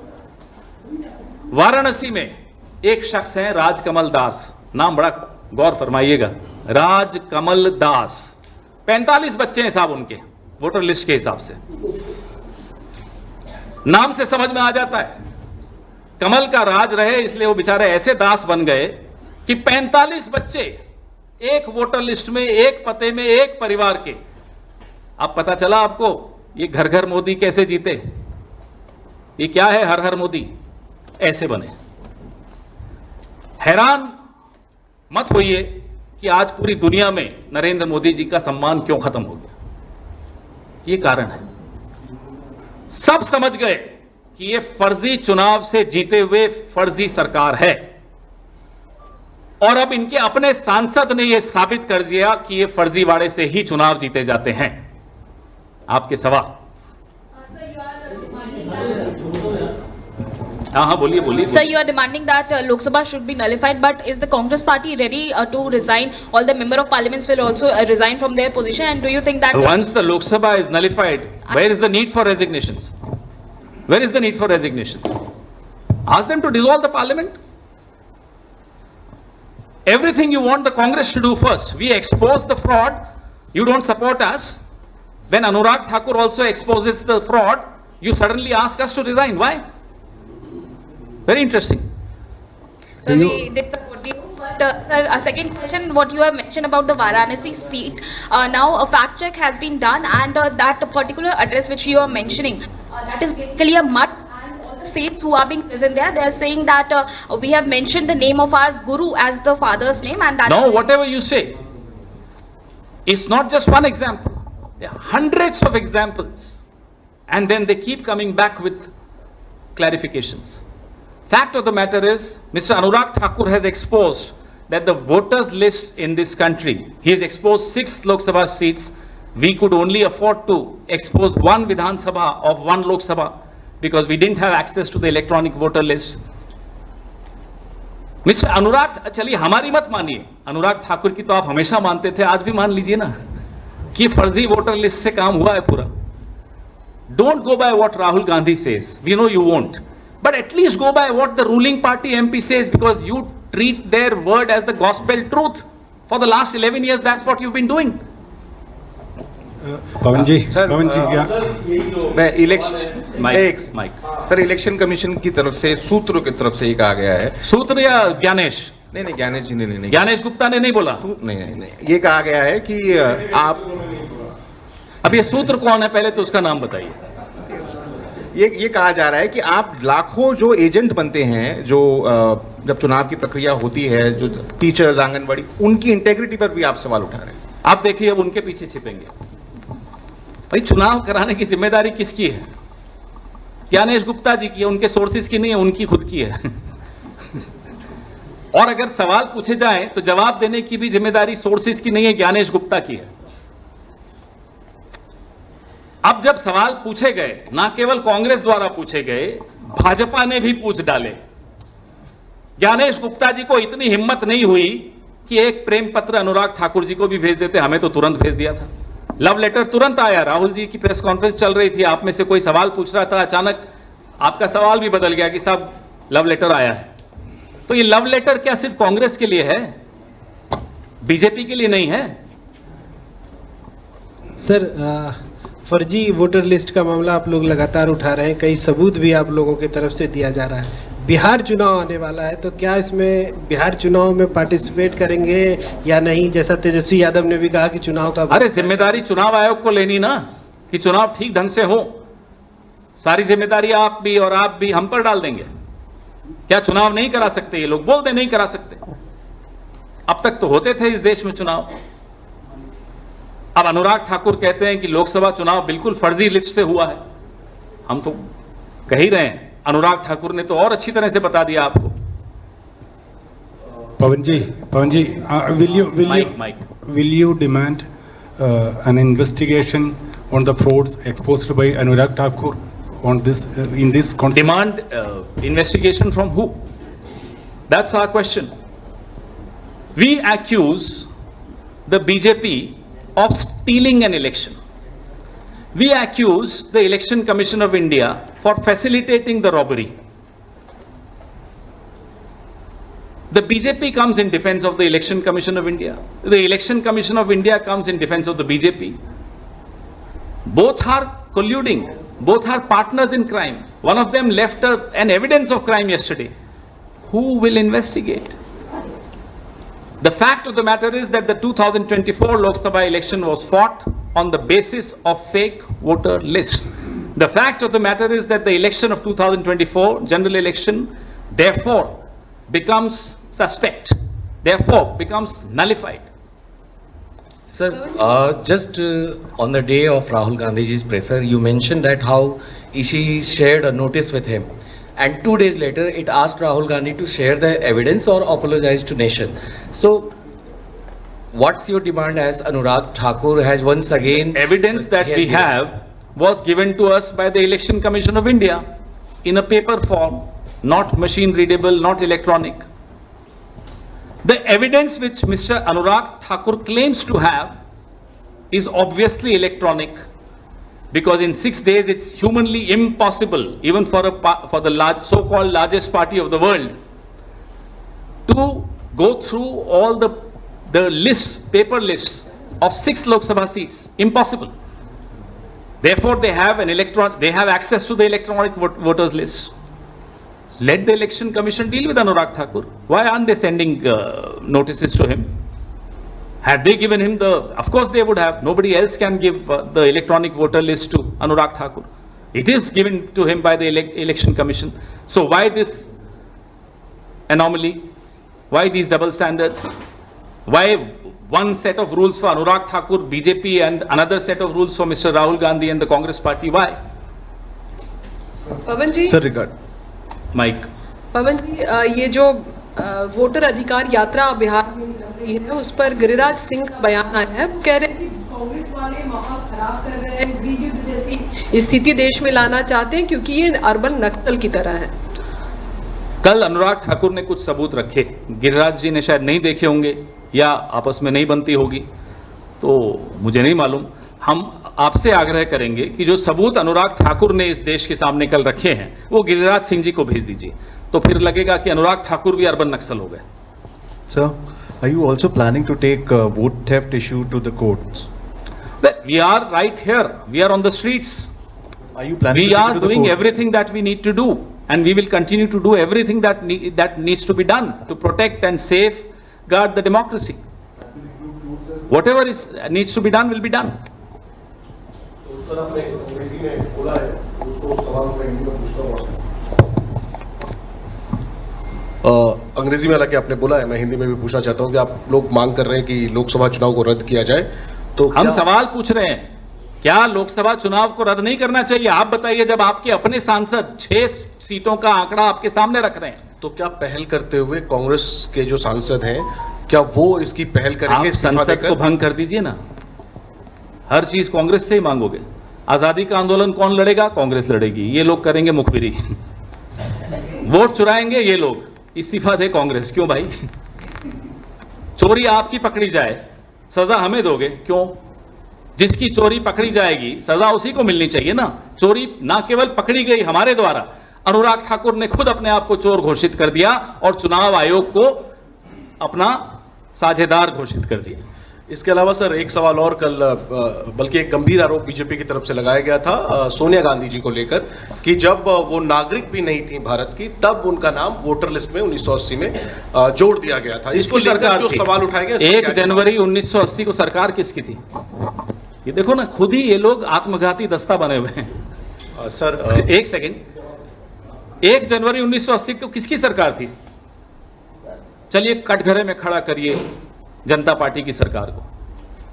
वाराणसी में एक शख्स है राजकमल दास, नाम बड़ा गौर फरमाइएगा, राजकमल दास। 45 बच्चे हैं साहब उनके वोटर लिस्ट के हिसाब से, नाम से समझ में आ जाता है कमल का राज रहे, इसलिए वो बेचारे ऐसे दास बन गए कि 45 बच्चे एक वोटर लिस्ट में, एक पते में, एक परिवार के। अब पता चला आपको ये घर घर मोदी कैसे जीते, ये क्या है हर हर मोदी, ऐसे बने। हैरान मत होइए कि आज पूरी दुनिया में नरेंद्र मोदी जी का सम्मान क्यों खत्म हो गया। ये कारण है, सब समझ गए कि ये फर्जी चुनाव से जीते हुए फर्जी सरकार है, और अब इनके अपने सांसद ने यह साबित कर दिया कि ये फर्जीवाड़े से ही चुनाव जीते जाते हैं। आपके सवाल? हाँ, बोलिए। Sir, you are demanding that Lok Sabha should be nullified, but is the Congress party ready to resign? All the member of parliaments will also resign from their position, and do you think that once the Lok Sabha is nullified, where is the need for resignations? Where is the need for resignations? Ask them to dissolve the parliament. Everything you want the Congress to do first. We expose the fraud, you don't support us. When Anurag Thakur also exposes the fraud, you suddenly ask us to resign. Why? Very interesting. So we did support you, but sir, a second question, what you have mentioned about the Varanasi seat, now a fact check has been done, and that particular address which you are mentioning, that is basically a mud, and all the saints who are being present there, they are saying that we have mentioned the name of our Guru as the father's name, and that... No, whatever you say, it's not just one example. There are hundreds of examples, and then they keep coming back with clarifications. Fact of the matter is, Mr. Anurag Thakur has exposed that the voters list in this country, he has exposed 6 Lok Sabha seats. We could only afford to expose 1 Vidhan Sabha of 1 Lok Sabha because we didn't have access to the electronic voter list. Mr. Anurag, चलिए हमारी मत मानिए, अनुराग ठाकुर की तो आप हमेशा मानते थे, आज भी मान लीजिए ना कि फर्जी वोटर लिस्ट से काम हुआ है पूरा. Don't go by what Rahul Gandhi says. We know you won't. But at least go by what the ruling party MP says, because you treat their word as the gospel truth. For the last 11 years, that's what you've been doing. पवन जी, मैं sir election commission की तरफ से, सूत्रों की तरफ से ये कहा गया है. सूत्र या ज्ञानेश? नहीं, ज्ञानेश जी ने नहीं. ज्ञानेश गुप्ता ने नहीं बोला. नहीं, ये कहा गया है कि आप, अब ये सूत्र कौन है पहले तो उसका नाम बताइए. ये कहा जा रहा है कि आप लाखों जो एजेंट बनते हैं, जो जब चुनाव की प्रक्रिया होती है, जो टीचर्स, आंगनबाड़ी, उनकी इंटेग्रिटी पर भी आप सवाल उठा रहे हैं. आप देखिए अब उनके पीछे छिपेंगे। भाई चुनाव कराने की जिम्मेदारी किसकी है? ज्ञानेश गुप्ता जी की है, उनके सोर्सेज की नहीं है, उनकी खुद की है। और अगर सवाल पूछे जाएं तो जवाब देने की भी जिम्मेदारी सोर्सेज की नहीं है, ज्ञानेश गुप्ता की है। अब जब सवाल पूछे गए, ना केवल कांग्रेस द्वारा पूछे गए, भाजपा ने भी पूछ डाले। ज्ञानेश गुप्ता जी को इतनी हिम्मत नहीं हुई कि एक प्रेम पत्र अनुराग ठाकुर जी को भी भेज देते, हमें तो तुरंत भेज दिया था। लव लेटर तुरंत आया, राहुल जी की प्रेस कॉन्फ्रेंस चल रही थी, आप में से कोई सवाल पूछ रहा था, अचानक आपका सवाल भी बदल गया कि साहब लव लेटर आया है। तो ये लव लेटर क्या सिर्फ कांग्रेस के लिए है, बीजेपी के लिए नहीं है? सर फर्जी वोटर लिस्ट का मामला आप लोग लगातार उठा रहे हैं, कई सबूत भी आप लोगों की तरफ से दिया जा रहा है। बिहार चुनाव आने वाला है, तो क्या इसमें बिहार चुनाव में पार्टिसिपेट करेंगे या नहीं? जैसा तेजस्वी यादव ने भी कहा कि चुनाव का, अरे जिम्मेदारी चुनाव आयोग को लेनी ना, कि चुनाव ठीक ढंग से हो। सारी जिम्मेदारी आप भी और आप भी हम पर डाल देंगे? क्या चुनाव नहीं करा सकते? ये लोग बोल दे नहीं करा सकते। अब तक तो होते थे इस देश में चुनाव। अब अनुराग ठाकुर कहते हैं कि लोकसभा चुनाव बिल्कुल फर्जी लिस्ट से हुआ है। हम तो कह ही रहे हैं, अनुराग ठाकुर ने तो और अच्छी तरह से बता दिया आपको। पवन जी, will you demand an investigation on the frauds exposed by Anurag Thakur on this in this context? Demand investigation from who? That's our question. We accuse the BJP of stealing an election. We accuse the Election Commission of India for facilitating the robbery. The BJP comes in defense of the Election Commission of India. The Election Commission of India comes in defense of the BJP. Both are colluding. Both are partners in crime. One of them left an evidence of crime yesterday. Who will investigate? The fact of the matter is that the 2024 Lok Sabha election was fought on the basis of fake voter lists. The fact of the matter is that the election of 2024 general election therefore becomes suspect, therefore becomes nullified. Sir, just on the day of Rahul Gandhi's presser, you mentioned that how she shared a notice with him, and 2 days later it asked Rahul Gandhi to share the evidence or apologize to nation. So, what's your demand as Anurag Thakur has once again... Evidence that we have was given to us by the Election Commission of India in a paper form, not machine readable, not electronic. The evidence which Mr. Anurag Thakur claims to have is obviously electronic, because in 6 days it's humanly impossible, even for the so-called largest party of the world, to go through all the lists, paper lists of 6 Lok Sabha seats. Impossible. Therefore, they have access to the electronic voters list. Let the Election Commission deal with Anurag Thakur. Why aren't they sending notices to him? Had they given him of course they would have. Nobody else can give the electronic voter list to Anurag Thakur. It is given to him by the Election Commission. So why this anomaly? Why these double standards? Why one set of rules for Anurag Thakur, BJP, and another set of rules for Mr. Rahul Gandhi and the Congress party? Why? Pawan ji, sir regard Mike. Pawan ji, ये जो voter अधिकार यात्रा बिहार में निकल रही है, उस पर गिरिराज सिंह का बयान आया है। वो कह रहे हैं कि कांग्रेस वाले माहौल खराब कर रहे हैं, गृह युद्ध जैसी स्थिति देश में लाना चाहते हैं, क्योंकि ये अर्बन नक्सल की तरह है। कल अनुराग ठाकुर ने कुछ सबूत रखे, गिरिराज जी ने शायद नहीं देखे होंगे या आपस में नहीं बनती होगी, तो मुझे नहीं मालूम। हम आपसे आग्रह करेंगे कि जो सबूत अनुराग ठाकुर ने इस देश के सामने कल रखे हैं वो गिरिराज सिंह जी को भेज दीजिए, तो फिर लगेगा कि अनुराग ठाकुर भी अर्बन नक्सल हो गए। Sir, are you also planning to take vote theft issue to the courts? We are right here. We are on the streets. Are you planning We to take are it to the doing court? everything that we need to do, and we will continue to do everything that needs to be done to protect and safeguard the democracy. Whatever needs to be done will be done. Sir आपने अंग्रेजी में बोला है, उसको सवाल मैं हिंदी में पूछता हूँ। अंग्रेजी में हालांकि आपने बोला है, मैं हिंदी में भी पूछना चाहता हूं कि आप लोग मांग कर रहे हैं कि लोकसभा चुनाव को रद्द किया जाए, तो हम सवाल पूछ रहे हैं क्या लोकसभा चुनाव को रद्द नहीं करना चाहिए? आप बताइए, जब आपके अपने सांसद 6 सीटों का आंकड़ा आपके सामने रख रहे हैं। तो क्या पहल करते हुए कांग्रेस के जो सांसद हैं, क्या वो इसकी पहल करेंगे? आप संसद को भंग कर दीजिए ना, हर चीज कांग्रेस से ही मांगोगे। आजादी का आंदोलन कौन लड़ेगा? कांग्रेस लड़ेगी। ये लोग करेंगे मुखबिरी, वोट चुराएंगे ये लोग, इस्तीफा दे कांग्रेस। क्यों भाई? चोरी आपकी पकड़ी जाए, सजा हमें दोगे क्यों? जिसकी चोरी पकड़ी जाएगी सजा उसी को मिलनी चाहिए ना। चोरी ना केवल पकड़ी गई हमारे द्वारा, अनुराग ठाकुर ने खुद अपने आप को चोर घोषित कर दिया और चुनाव आयोग को अपना साझेदार घोषित कर दिया। इसके अलावा सर एक सवाल और, कल बल्कि एक गंभीर आरोप बीजेपी की तरफ से लगाया गया था सोनिया गांधी जी को लेकर कि जब वो नागरिक भी नहीं थी भारत की, तब उनका नाम वोटर लिस्ट में 1980 में जोड़ दिया गया था। इसको लेकर जो सवाल उठाए गए, 1 जनवरी 1980 को सरकार किसकी थी? ये देखो ना, खुद ही ये लोग आत्मघाती दस्ता बने हुए हैं। सर एक सेकेंड, 1 जनवरी 1980 को किसकी सरकार थी? चलिए कटघरे में खड़ा करिए जनता पार्टी की सरकार को।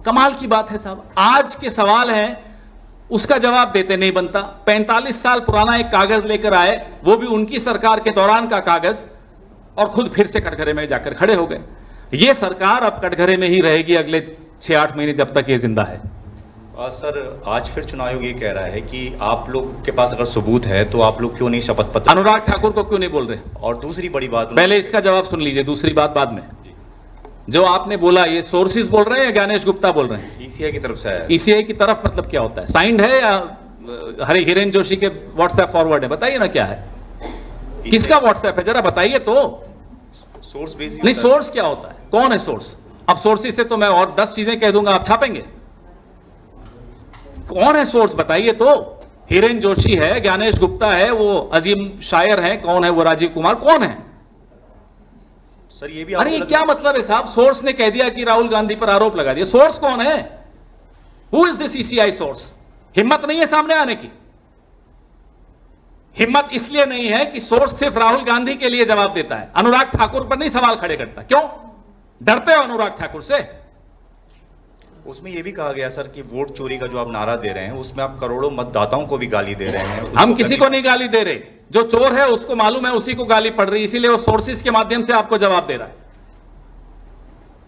कमाल की बात है साहब, आज के सवाल हैं उसका जवाब देते नहीं बनता। 45 साल पुराना एक कागज लेकर आए, वो भी उनकी सरकार के दौरान का कागज, और खुद फिर से कटघरे में जाकर खड़े हो गए। ये सरकार अब कटघरे में ही रहेगी अगले 6-8 महीने, जब तक ये जिंदा है। सर आज फिर चुनाव आयोग ये कह रहा है कि आप लोग के पास अगर सबूत है तो आप लोग क्यों नहीं शपथ पत्र? अनुराग ठाकुर को क्यों नहीं बोल रहे? और दूसरी बड़ी बात, पहले इसका जवाब सुन लीजिए, दूसरी बात बाद में। जो आपने बोला, ये सोर्सेज बोल रहे हैं या ज्ञानेश गुप्ता बोल रहे हैं? ईसीआई की तरफ से आया। ईसीआई की तरफ मतलब क्या होता है? साइंड है या हिरेन जोशी के व्हाट्सएप फॉरवर्ड है? बताइए ना क्या है, किसका व्हाट्सएप है, जरा बताइए तो। सोर्स बेस नहीं, सोर्स क्या होता है? कौन है सोर्स? अब सोर्सेज से तो मैं और 10 चीजें कह दूंगा, आप छापेंगे। कौन है सोर्स बताइए तो। हिरेन जोशी है, ज्ञानेश गुप्ता है, वो अजीम शायर है, कौन है वो राजीव कुमार, कौन है? सर ये भी, अरे क्या मतलब है साहब? सोर्स ने कह दिया कि राहुल गांधी पर आरोप लगा दिया। सोर्स कौन है? Who is this ECI source? हिम्मत नहीं है सामने आने की। हिम्मत इसलिए नहीं है कि सोर्स सिर्फ राहुल गांधी के लिए जवाब देता है, अनुराग ठाकुर पर नहीं सवाल खड़े करता। क्यों डरते हो अनुराग ठाकुर से? उसमें यह भी कहा गया सर कि वोट चोरी का जो आप नारा दे रहे हैं, उसमें आप करोड़ों मतदाताओं को भी गाली दे रहे हैं। हम किसी को नहीं गाली दे रहे, जो चोर है उसको मालूम है उसी को गाली पड़ रही, इसीलिए वो सोर्सेज के माध्यम से आपको जवाब दे रहा है।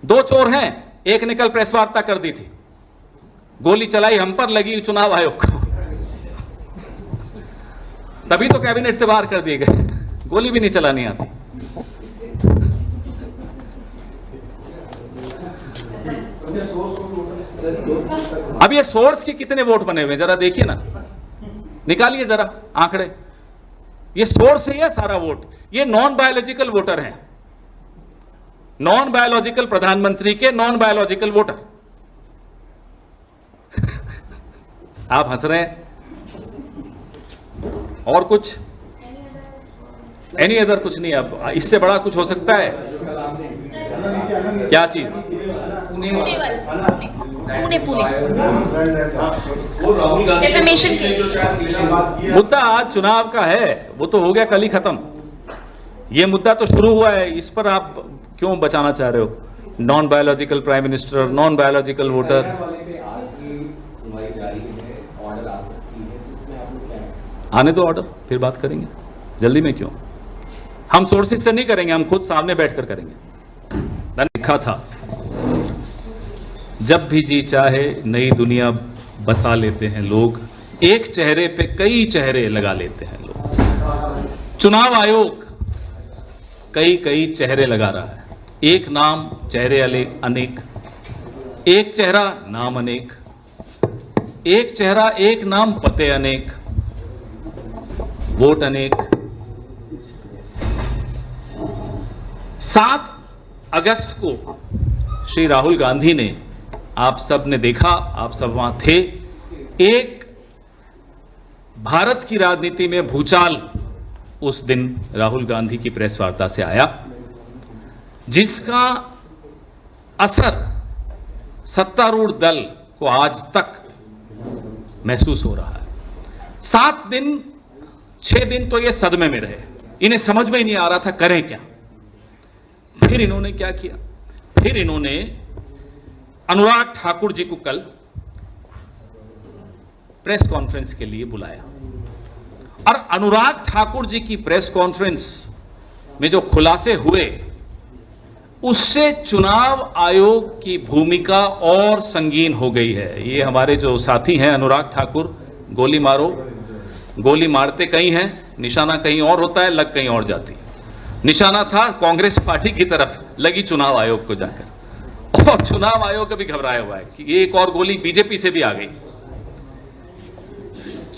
2 चोर हैं, एक ने कल प्रेस वार्ता कर दी थी, गोली चलाई हम पर, लगी चुनाव आयोग को, तभी तो कैबिनेट से बाहर कर दिए गए। गोली भी नहीं चलानी आती। अब ये सोर्स के कितने वोट बने हुए जरा देखिए ना, निकालिए जरा आंकड़े। ये सोर्स है, ये सारा वोट, ये नॉन बायोलॉजिकल वोटर हैं, नॉन बायोलॉजिकल प्रधानमंत्री के नॉन बायोलॉजिकल वोटर। आप हंस रहे हैं, और कुछ एनी अदर कुछ नहीं। अब इससे बड़ा कुछ हो सकता है क्या चीज? डिफेमेशन केस मुद्दा आज चुनाव का है, वो तो हो गया, कल ही खत्म। ये मुद्दा तो शुरू हुआ है, इस पर आप क्यों बचाना चाह रहे हो? Non biological prime minister, non biological voter. आने दो ऑर्डर, फिर बात करेंगे, जल्दी में क्यों? हम सोर्सेज से नहीं करेंगे, हम खुद सामने बैठकर करेंगे। मैंने लिखा था, जब भी जी चाहे नई दुनिया बसा लेते हैं लोग, एक चेहरे पे कई चेहरे लगा लेते हैं लोग। चुनाव आयोग कई कई चेहरे लगा रहा है, एक नाम चेहरे अनेक, एक चेहरा नाम अनेक, एक चेहरा एक नाम पते अनेक, वोट अनेक। 7 अगस्त को श्री राहुल गांधी ने, आप सब ने देखा, आप सब वहां थे, एक भारत की राजनीति में भूचाल उस दिन राहुल गांधी की प्रेस वार्ता से आया, जिसका असर सत्तारूढ़ दल को आज तक महसूस हो रहा है। 7 दिन 6 दिन तो ये सदमे में रहे, इन्हें समझ में ही नहीं आ रहा था करें क्या। फिर इन्होंने क्या किया, फिर इन्होंने अनुराग ठाकुर जी को कल प्रेस कॉन्फ्रेंस के लिए बुलाया और अनुराग ठाकुर जी की प्रेस कॉन्फ्रेंस में जो खुलासे हुए उससे चुनाव आयोग की भूमिका और संगीन हो गई है। ये हमारे जो साथी हैं अनुराग ठाकुर, गोली मारो, गोली मारते कहीं हैं, निशाना कहीं और होता है, लग कहीं और जाती है। निशाना था कांग्रेस पार्टी की तरफ, लगी चुनाव आयोग को जाकर, और चुनाव आयोग अभी घबराया हुआ है कि एक और गोली बीजेपी से भी आ गई।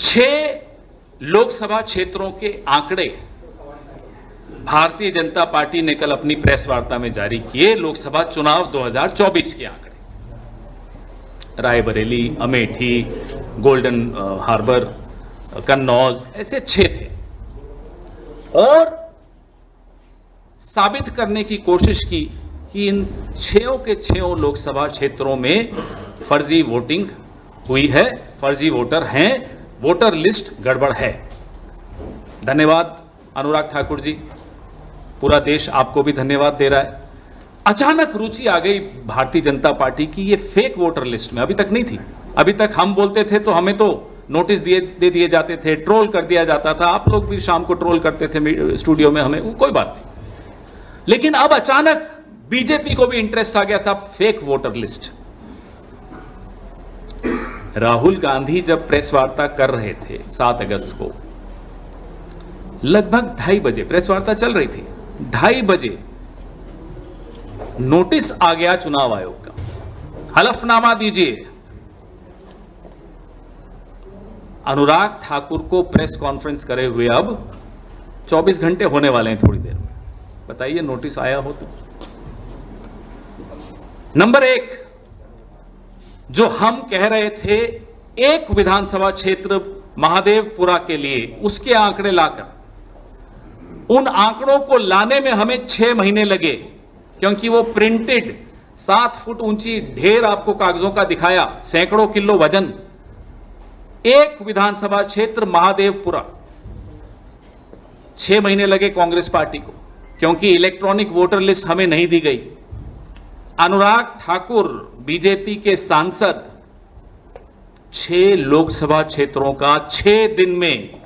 6 लोकसभा क्षेत्रों के आंकड़े भारतीय जनता पार्टी ने कल अपनी प्रेस वार्ता में जारी किए। लोकसभा चुनाव 2024 के आंकड़े, रायबरेली, अमेठी, गोल्डन हार्बर, कन्नौज, ऐसे 6 थे, और साबित करने की कोशिश की कि इन 6 के 6 लोकसभा क्षेत्रों में फर्जी वोटिंग हुई है, फर्जी वोटर हैं, वोटर लिस्ट गड़बड़ है। धन्यवाद अनुराग ठाकुर जी, पूरा देश आपको भी धन्यवाद दे रहा है। अचानक रुचि आ गई भारतीय जनता पार्टी की ये फेक वोटर लिस्ट में, अभी तक नहीं थी। अभी तक हम बोलते थे तो हमें तो नोटिस दे दिए जाते थे, ट्रोल कर दिया जाता था, आप लोग भी शाम को ट्रोल करते थे स्टूडियो में हमें, कोई बात नहीं। लेकिन अब अचानक बीजेपी को भी इंटरेस्ट आ गया था fake voter list. Rahul Gandhi जब प्रेस वार्ता कर रहे थे 7 अगस्त को, लगभग 2:30 बजे प्रेस वार्ता चल रही थी, 2:30 बजे नोटिस आ गया चुनाव आयोग का, हलफनामा दीजिए। अनुराग ठाकुर को प्रेस कॉन्फ्रेंस करे हुए अब 24 घंटे होने वाले हैं थोड़ी देर में, बताइए नोटिस आया हो तो। नंबर 1, जो हम कह रहे थे एक विधानसभा क्षेत्र महादेवपुरा के लिए, उसके आंकड़े लाकर, उन आंकड़ों को लाने में हमें 6 महीने लगे, क्योंकि वो प्रिंटेड 7 फुट ऊंची ढेर आपको कागजों का दिखाया, सैकड़ों किलो वजन, एक विधानसभा क्षेत्र महादेवपुरा। 6 महीने लगे कांग्रेस पार्टी को, क्योंकि इलेक्ट्रॉनिक वोटर लिस्ट हमें नहीं दी गई। अनुराग ठाकुर बीजेपी के सांसद 6 लोकसभा क्षेत्रों का 6 दिन में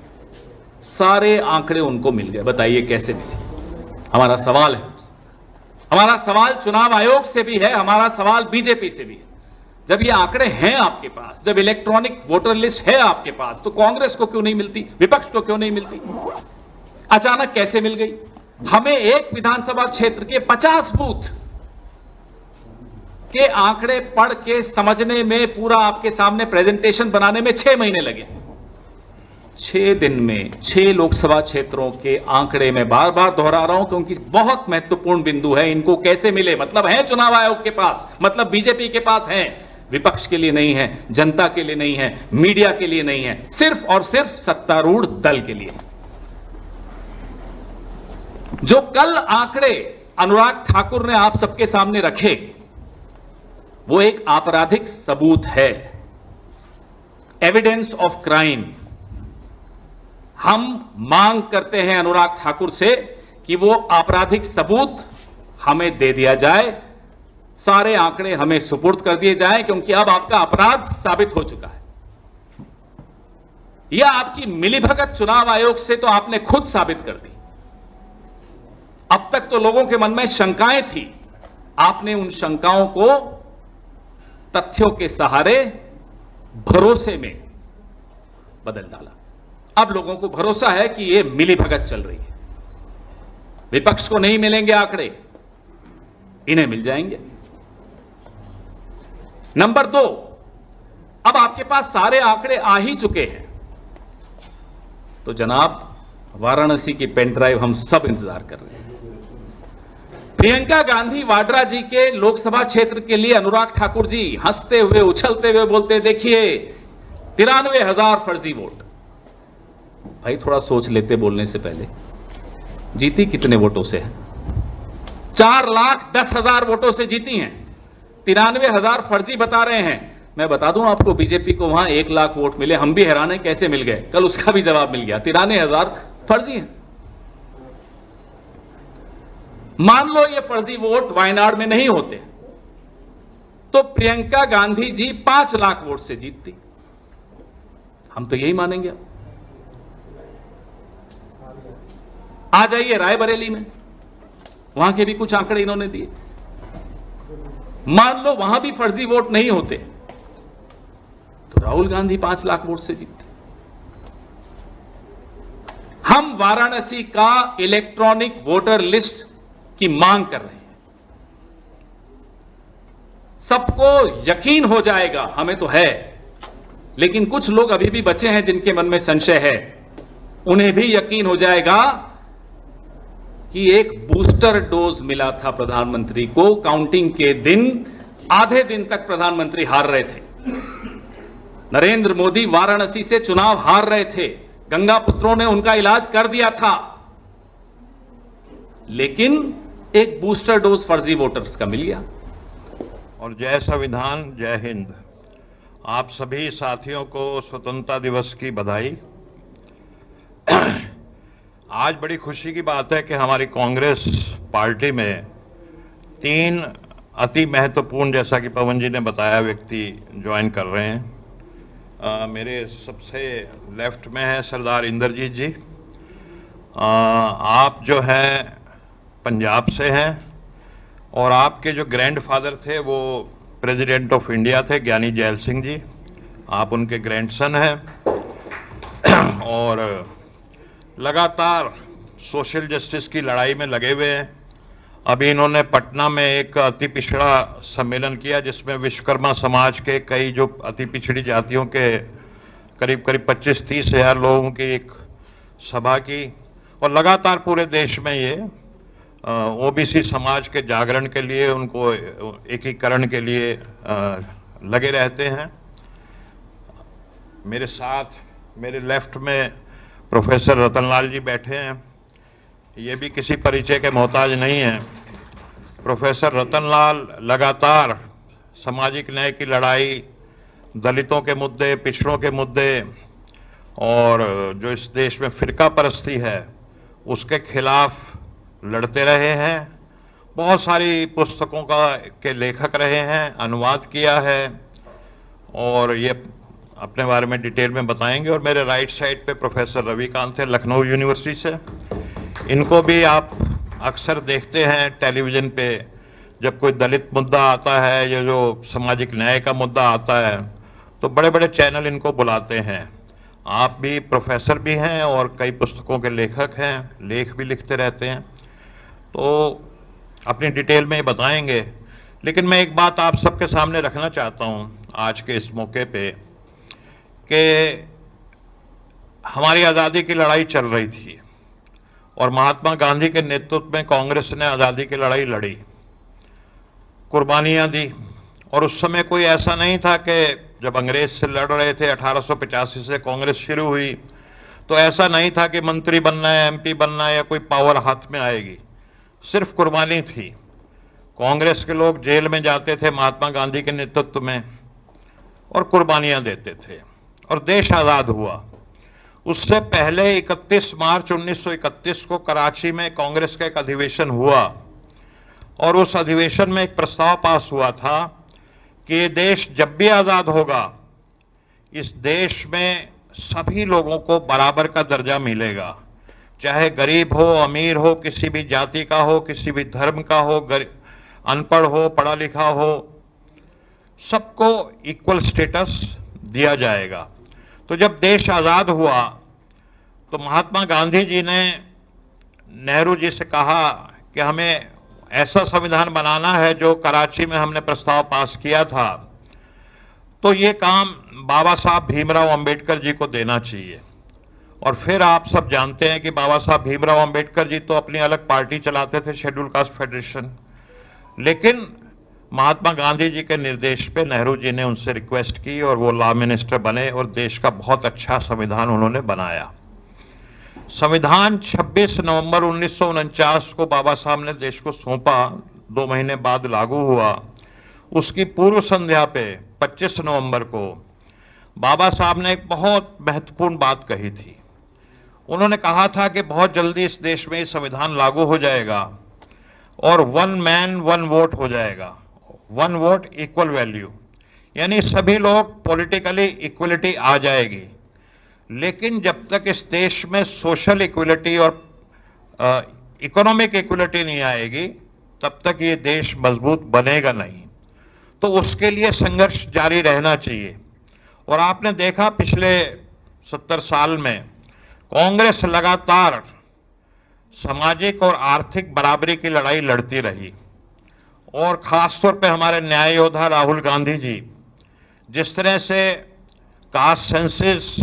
सारे आंकड़े उनको मिल गए। बताइए कैसे मिले? हमारा सवाल है, हमारा सवाल चुनाव आयोग से भी है, हमारा सवाल बीजेपी से भी है। जब ये आंकड़े हैं आपके पास, जब इलेक्ट्रॉनिक वोटर लिस्ट है आपके पास, तो कांग्रेस को क्यों नहीं मिलती, विपक्ष को क्यों नहीं मिलती? अचानक कैसे मिल गई? हमें एक विधानसभा क्षेत्र के 50 बूथ के आंकड़े पढ़ के समझने में, पूरा आपके सामने प्रेजेंटेशन बनाने में 6 महीने लगे। 6 दिन में 6 लोकसभा क्षेत्रों के आंकड़े में बार बार दोहरा रहा हूं क्योंकि बहुत महत्वपूर्ण बिंदु है। इनको कैसे मिले? मतलब है चुनाव आयोग के पास, मतलब बीजेपी के पास है, विपक्ष के लिए नहीं है, जनता के लिए नहीं है, मीडिया के लिए नहीं है, सिर्फ और सिर्फ सत्तारूढ़ दल के लिए। जो कल आंकड़े अनुराग ठाकुर ने आप सबके सामने रखे, वो एक आपराधिक सबूत है, एविडेंस ऑफ क्राइम। हम मांग करते हैं अनुराग ठाकुर से कि वो आपराधिक सबूत हमें दे दिया जाए, सारे आंकड़े हमें सुपुर्द कर दिए जाएं, क्योंकि अब आपका अपराध साबित हो चुका है। यह आपकी मिलीभगत चुनाव आयोग से तो आपने खुद साबित कर दी। अब तक तो लोगों के मन में शंकाएं थी, आपने उन शंकाओं को तथ्यों के सहारे भरोसे में बदल डाला। अब लोगों को भरोसा है कि यह मिलीभगत चल रही है। विपक्ष को नहीं मिलेंगे आंकड़े, इन्हें मिल जाएंगे। नंबर 2, अब आपके पास सारे आंकड़े आ ही चुके हैं, तो जनाब वाराणसी की पेन ड्राइव हम सब इंतजार कर रहे हैं। प्रियंका गांधी वाड्रा जी के लोकसभा क्षेत्र के लिए अनुराग ठाकुर जी हंसते हुए, उछलते हुए बोलते, देखिए 93,000 फर्जी वोट। भाई थोड़ा सोच लेते बोलने से पहले, जीती कितने वोटों से है? 4,10,000 वोटों से जीती हैं। 93,000 फर्जी बता रहे हैं। मैं बता दूं आपको, बीजेपी को वहां 1 लाख वोट मिले, हम भी हैरान हैं कैसे मिल गए। कल उसका भी जवाब मिल गया, 93,000 फर्जी हैं। मान लो ये फर्जी वोट वायनाड में नहीं होते तो प्रियंका गांधी जी 5 लाख वोट से जीतती। हम तो यही मानेंगे। आ जाइए रायबरेली में, वहां के भी कुछ आंकड़े इन्होंने दिए। मान लो वहां भी फर्जी वोट नहीं होते तो राहुल गांधी 5 लाख वोट से जीतते। हम वाराणसी का इलेक्ट्रॉनिक वोटर लिस्ट की मांग कर रहे हैं। सबको यकीन हो जाएगा, हमें तो है, लेकिन कुछ लोग अभी भी बचे हैं जिनके मन में संशय है। उन्हें भी यकीन हो जाएगा कि एक बूस्टर डोज मिला था प्रधानमंत्री को। काउंटिंग के दिन आधे दिन तक प्रधानमंत्री हार रहे थे। नरेंद्र मोदी वाराणसी से चुनाव हार रहे थे। गंगा पुत्रों ने उनका इलाज कर दिया था, लेकिन एक बूस्टर डोज फर्जी वोटर्स का मिल गया। और जय संविधान, जय हिंद। आप सभी साथियों को स्वतंत्रता दिवस की बधाई। आज बड़ी खुशी की बात है कि हमारी कांग्रेस पार्टी में 3 अति महत्वपूर्ण, जैसा कि पवन जी ने बताया, व्यक्ति ज्वाइन कर रहे हैं। मेरे सबसे लेफ्ट में है सरदार इंद्रजीत जी। आप जो है पंजाब से हैं और आपके जो ग्रैंडफादर थे वो प्रेसिडेंट ऑफ इंडिया थे, ज्ञानी जैल सिंह जी। आप उनके ग्रैंडसन हैं और लगातार सोशल जस्टिस की लड़ाई में लगे हुए हैं। अभी इन्होंने पटना में एक अति पिछड़ा सम्मेलन किया जिसमें विश्वकर्मा समाज के कई जो अति पिछड़ी जातियों के करीब 25-30 हज़ार लोगों की एक सभा की। और लगातार पूरे देश में ये ओबीसी समाज के जागरण के लिए, उनको एकीकरण के लिए लगे रहते हैं। मेरे साथ मेरे लेफ्ट में प्रोफेसर रतनलाल जी बैठे हैं। ये भी किसी परिचय के मोहताज नहीं है। प्रोफेसर रतनलाल लगातार सामाजिक न्याय की लड़ाई, दलितों के मुद्दे, पिछड़ों के मुद्दे और जो इस देश में फिरका परस्ती है उसके खिलाफ लड़ते रहे हैं। बहुत सारी पुस्तकों के लेखक रहे हैं, अनुवाद किया है और ये अपने बारे में डिटेल में बताएंगे। और मेरे राइट साइड पे प्रोफेसर रविकांत है, लखनऊ यूनिवर्सिटी से। इनको भी आप अक्सर देखते हैं टेलीविज़न पे, जब कोई दलित मुद्दा आता है या जो सामाजिक न्याय का मुद्दा आता है तो बड़े बड़े चैनल इनको बुलाते हैं। आप भी प्रोफेसर भी हैं और कई पुस्तकों के लेखक हैं, लेख भी लिखते रहते हैं, तो अपनी डिटेल में ही बताएंगे। लेकिन मैं एक बात आप सबके सामने रखना चाहता हूँ आज के इस मौके पे कि हमारी आज़ादी की लड़ाई चल रही थी और महात्मा गांधी के नेतृत्व में कांग्रेस ने आज़ादी की लड़ाई लड़ी, कुर्बानियां दी। और उस समय कोई ऐसा नहीं था कि जब अंग्रेज से लड़ रहे थे 1885 से कांग्रेस शुरू हुई तो ऐसा नहीं था कि मंत्री बनना है, एमपी बनना है या कोई पावर हाथ में आएगी। सिर्फ कुर्बानी थी। कांग्रेस के लोग जेल में जाते थे महात्मा गांधी के नेतृत्व में और कुर्बानियां देते थे और देश आज़ाद हुआ। उससे पहले 31 मार्च 1931 को कराची में कांग्रेस का एक अधिवेशन हुआ और उस अधिवेशन में एक प्रस्ताव पास हुआ था कि ये देश जब भी आज़ाद होगा इस देश में सभी लोगों को बराबर का दर्जा मिलेगा, चाहे गरीब हो, अमीर हो, किसी भी जाति का हो, किसी भी धर्म का हो, अनपढ़ हो, पढ़ा लिखा हो, सबको इक्वल स्टेटस दिया जाएगा। तो जब देश आज़ाद हुआ तो महात्मा गांधी जी ने नेहरू जी से कहा कि हमें ऐसा संविधान बनाना है जो कराची में हमने प्रस्ताव पास किया था, तो ये काम बाबा साहब भीमराव अंबेडकर जी को देना चाहिए। और फिर आप सब जानते हैं कि बाबा साहब भीमराव अंबेडकर जी तो अपनी अलग पार्टी चलाते थे, शेड्यूल कास्ट फेडरेशन, लेकिन महात्मा गांधी जी के निर्देश पे नेहरू जी ने उनसे रिक्वेस्ट की और वो लॉ मिनिस्टर बने और देश का बहुत अच्छा संविधान उन्होंने बनाया। संविधान 26 नवंबर 1949 को बाबा साहब ने देश को सौंपा, 2 महीने बाद लागू हुआ। उसकी पूर्व संध्या पे 25 नवंबर को बाबा साहब ने एक बहुत महत्वपूर्ण बात कही थी। उन्होंने कहा था कि बहुत जल्दी इस देश में संविधान लागू हो जाएगा और 1 मैन 1 वोट हो जाएगा, 1 वोट इक्वल वैल्यू, यानी सभी लोग पॉलिटिकली इक्वलिटी आ जाएगी। लेकिन जब तक इस देश में सोशल इक्वलिटी और इकोनॉमिक इक्वलिटी नहीं आएगी, तब तक ये देश मजबूत बनेगा नहीं। तो उसके लिए संघर्ष जारी रहना चाहिए। और आपने देखा पिछले 70 साल में कांग्रेस लगातार सामाजिक और आर्थिक बराबरी की लड़ाई लड़ती रही, और खासतौर पे हमारे न्याय योद्धा राहुल गांधी जी जिस तरह से कास्ट सेंसस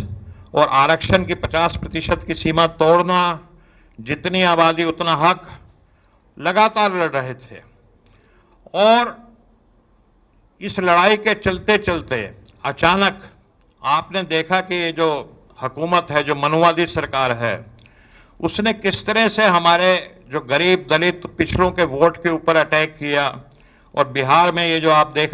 और आरक्षण की 50% की सीमा तोड़ना, जितनी आबादी उतना हक, लगातार लड़ रहे थे। और इस लड़ाई के चलते चलते अचानक आपने देखा कि ये जो हुकूमत है, जो मनुवादी सरकार है, उसने किस तरह से हमारे जो गरीब दलित पिछड़ों के वोट के ऊपर अटैक किया। और बिहार में ये जो आप देख